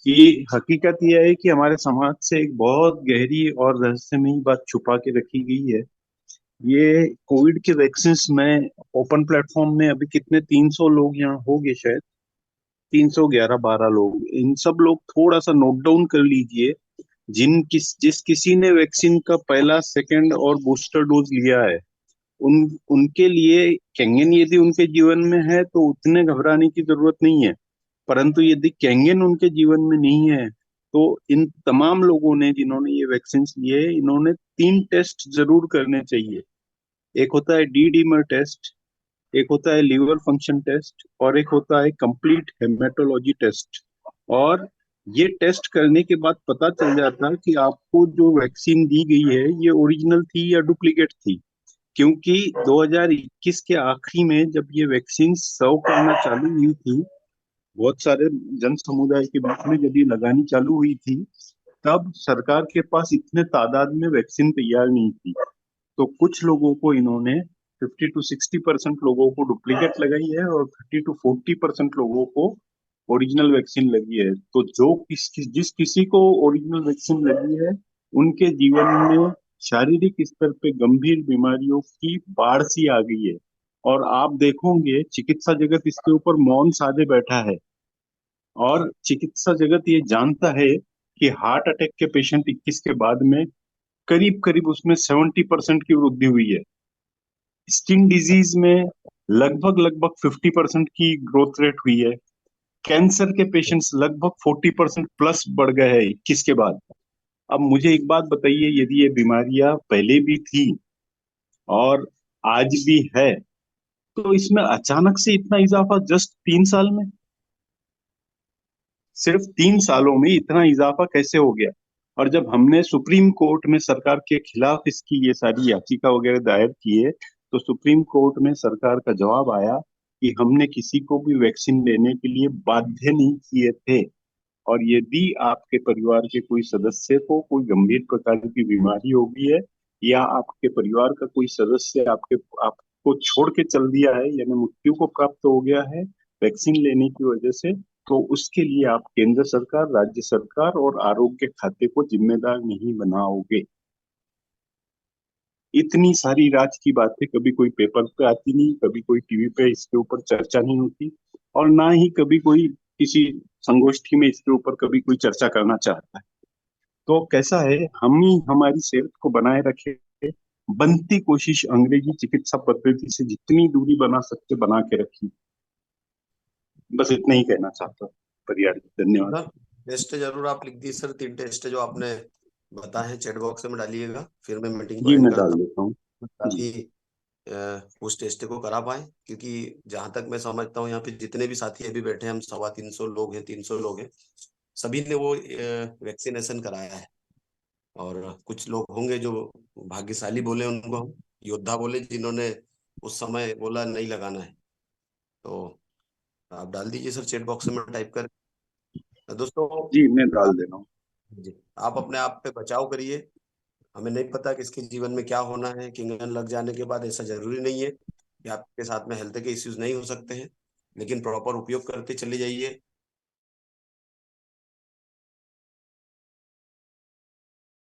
S14: कि हकीकत यह है कि हमारे समाज से एक बहुत गहरी और रहस्यमयी बात छुपा के रखी गई है। ये कोविड के वैक्सीन में ओपन प्लेटफॉर्म में अभी कितने 300 लोग यहाँ हो गए, शायद 311-12 लोग। इन सब लोग थोड़ा सा नोट डाउन कर लीजिए। जिस किसी ने वैक्सीन का पहला, सेकंड और बूस्टर डोज लिया है, उन उनके लिए कैंगन यदि उनके जीवन में है तो उतने घबराने की जरूरत नहीं है। परंतु यदि कैंगन उनके जीवन में नहीं है तो इन तमाम लोगों ने, जिन्होंने ये वैक्सीन लिए, इन्होंने 3 टेस्ट जरूर करने चाहिए। एक होता है डी डीमर टेस्ट, एक होता है लीवर फंक्शन टेस्ट, और एक होता है कंप्लीट हेमेटोलॉजी टेस्ट। और ये टेस्ट करने के बाद पता चल जाता है कि आपको जो वैक्सीन दी गई है ये ओरिजिनल थी या डुप्लीकेट थी। क्योंकि 2021 के आखिरी में जब ये वैक्सीन सर्व करना चालू हुई थी, बहुत सारे जन समुदाय के बीच में जब ये लगानी चालू हुई थी, तब सरकार के पास इतने तादाद में वैक्सीन तैयार नहीं थी। तो कुछ लोगों को इन्होंने 50 to 60% लोगों को डुप्लीकेट लगाई है और 30 to 40% लोगों को ओरिजिनल वैक्सीन लगी है। तो जिस किसी को ओरिजिनल वैक्सीन लगी है, उनके जीवन में शारीरिक स्तर पे गंभीर बीमारियों की बाढ़ सी आ गई है। और आप देखोगे चिकित्सा जगत इसके ऊपर मौन साधे बैठा है, और चिकित्सा जगत ये जानता है कि हार्ट अटैक के पेशेंट 21 के बाद में करीब करीब उसमें 70% की वृद्धि हुई है। स्किन डिजीज में लगभग लगभग 50% की ग्रोथ रेट हुई है। कैंसर के पेशेंट्स लगभग 40% प्लस बढ़ गए हैं 21 के बाद। अब मुझे एक बात बताइए, यदि ये बीमारियां पहले भी थी और आज भी है, तो इसमें अचानक से इतना इजाफा जस्ट 3 साल में, सिर्फ 3 सालों में इतना इजाफा कैसे हो गया? और जब हमने सुप्रीम कोर्ट में सरकार के खिलाफ इसकी ये सारी याचिका वगैरह दायर किए, तो सुप्रीम कोर्ट में सरकार का जवाब आया कि हमने किसी को भी वैक्सीन लेने के लिए बाध्य नहीं किए थे। और यदि आपके परिवार के कोई सदस्य को कोई गंभीर प्रकार की बीमारी हो गई है, या आपके परिवार का कोई सदस्य आपको छोड़ के चल दिया है, यानी मृत्यु को प्राप्त हो गया है वैक्सीन लेने की वजह से, तो उसके लिए आप केंद्र सरकार, राज्य सरकार और आरोग्य खाते को जिम्मेदार नहीं बनाओगे। इतनी सारी राज की बातें कभी कोई पेपर पे आती नहीं, कभी कोई टीवी पे इसके ऊपर चर्चा नहीं होती, और ना ही कभी कोई किसी संगोष्ठी में इसके ऊपर कभी कोई चर्चा करना चाहता है। तो कैसा है, हम ही हमारी सेहत को बनाए रखे, बनती कोशिश अंग्रेजी चिकित्सा पद्धति से जितनी दूरी बना सकते बना के रखी। बस इतना ही कहना चाहता हूँ। परियार, धन्यवाद।
S1: टेस्ट जरूर आप लिख दिए सर, 3 टेस्ट जो आपने बताए हैं चैट बॉक्स में डालिएगा, फिर मैं मीटिंग को
S14: जी
S1: एंड
S14: मैं
S1: करता
S14: डाल
S1: हूँ
S14: देता हूँ जी।
S1: ताकि उस टेस्ट को करा पाए। क्योंकि जहां तक मैं समझता हूँ यहाँ पे जितने भी साथी अभी बैठे हैं, हम 350 लोग हैं, 300 लोग हैं, सभी ने वो वैक्सीनेशन कराया है। और कुछ लोग होंगे जो भाग्यशाली बोले, उनको हम योद्धा बोले, जिन्होंने उस समय बोला नहीं लगाना है। तो आप डाल दीजिए सर चैट बॉक्स में टाइप कर। दोस्तों
S14: जी मैं डाल दे रहा हूँ।
S1: जी, आप अपने आप पे बचाव करिए। हमें नहीं पता किसके जीवन में क्या होना है। किंगन लग जाने के बाद ऐसा जरूरी नहीं है कि आपके साथ में हेल्थ के इश्यूज नहीं हो सकते हैं, लेकिन प्रॉपर उपयोग करते चले जाइए।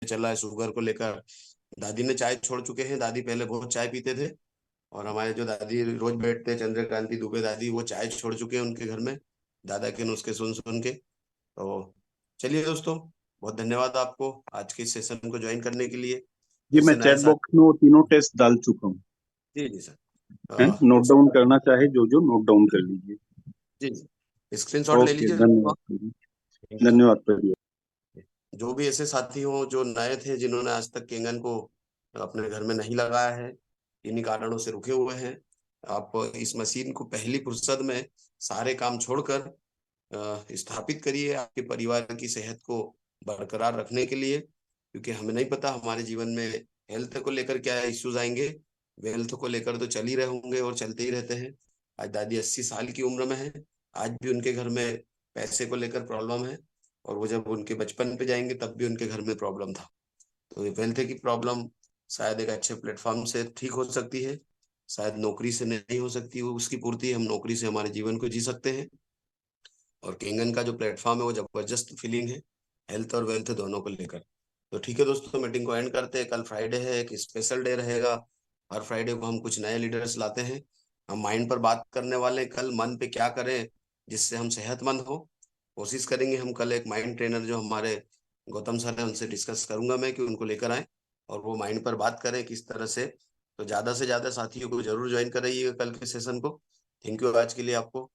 S1: चला है शुगर को लेकर, दादी ने चाय छोड़ चुके हैं। दादी पहले बहुत चाय पीते थे, और हमारे जो दादी रोज बैठते हैं, चंद्रकांति दुबे दादी, वो चाय छोड़ चुके हैं उनके घर में, दादा के नुस्खे सुन सुन के। तो चलिए दोस्तों, बहुत धन्यवाद आपको आज के इस सेशन को ज्वाइन करने के लिए।
S14: जी, मैं
S1: जैसे नए
S14: चैट
S1: साथी।
S14: बॉक्स में वो तीनों टेस्ट डाल चुका हूँ।
S1: जी जी सर।
S14: हैं, नोट डाउन करना चाहे जो जो नोट डाउन कर लीजिए।
S1: जी जी, स्क्रीनशॉट ले
S14: ओके,
S1: लीजिए।
S14: धन्यवाद प्रदीप। धन्यवाद प्रदीप।
S1: जो भी ऐसे साथी हो जो नए थे, जिन्होंने आज तक केंगन को अपने घर में नहीं लगाया है, इन्हीं कारणों से रुके हुए हैं, आप इस मशीन को पहली फुर्सत में सारे काम छोड़कर स्थापित करिए, आपके परिवार की सेहत को बरकरार रखने के लिए। क्योंकि हमें नहीं पता हमारे जीवन में हेल्थ को लेकर क्या इश्यूज आएंगे। वेल्थ को लेकर तो चल ही रहे होंगे और चलते ही रहते हैं। आज दादी 80 साल की उम्र में है, आज भी उनके घर में पैसे को लेकर प्रॉब्लम है, और वो जब उनके बचपन पे जाएंगे तब भी उनके घर में प्रॉब्लम था। तो ये वेल्थ की प्रॉब्लम शायद एक अच्छे प्लेटफॉर्म से ठीक हो सकती है, शायद नौकरी से नहीं हो सकती, वो उसकी पूर्ति हम नौकरी से हमारे जीवन को जी सकते हैं। और केंगन का जो प्लेटफॉर्म है वो जबरदस्त फीलिंग है, हेल्थ और वेल्थ दोनों को लेकर। तो ठीक है दोस्तों, मीटिंग को एंड करते हैं। कल फ्राइडे है, एक स्पेशल डे रहेगा। हर फ्राइडे को हम कुछ नए लीडर्स लाते हैं। हम माइंड पर बात करने वाले हैं, कल मन पे क्या करें जिससे हम सेहतमंद हो। कोशिश करेंगे हम कल एक माइंड ट्रेनर जो हमारे गौतम सर है उनसे डिस्कस करूंगा मैं कि उनको लेकर आए और वो माइंड पर बात करें किस तरह से। तो ज्यादा से ज्यादा साथियों को जरूर ज्वाइन कराइएगा कल के सेशन को। थैंक यू आज के लिए आपको।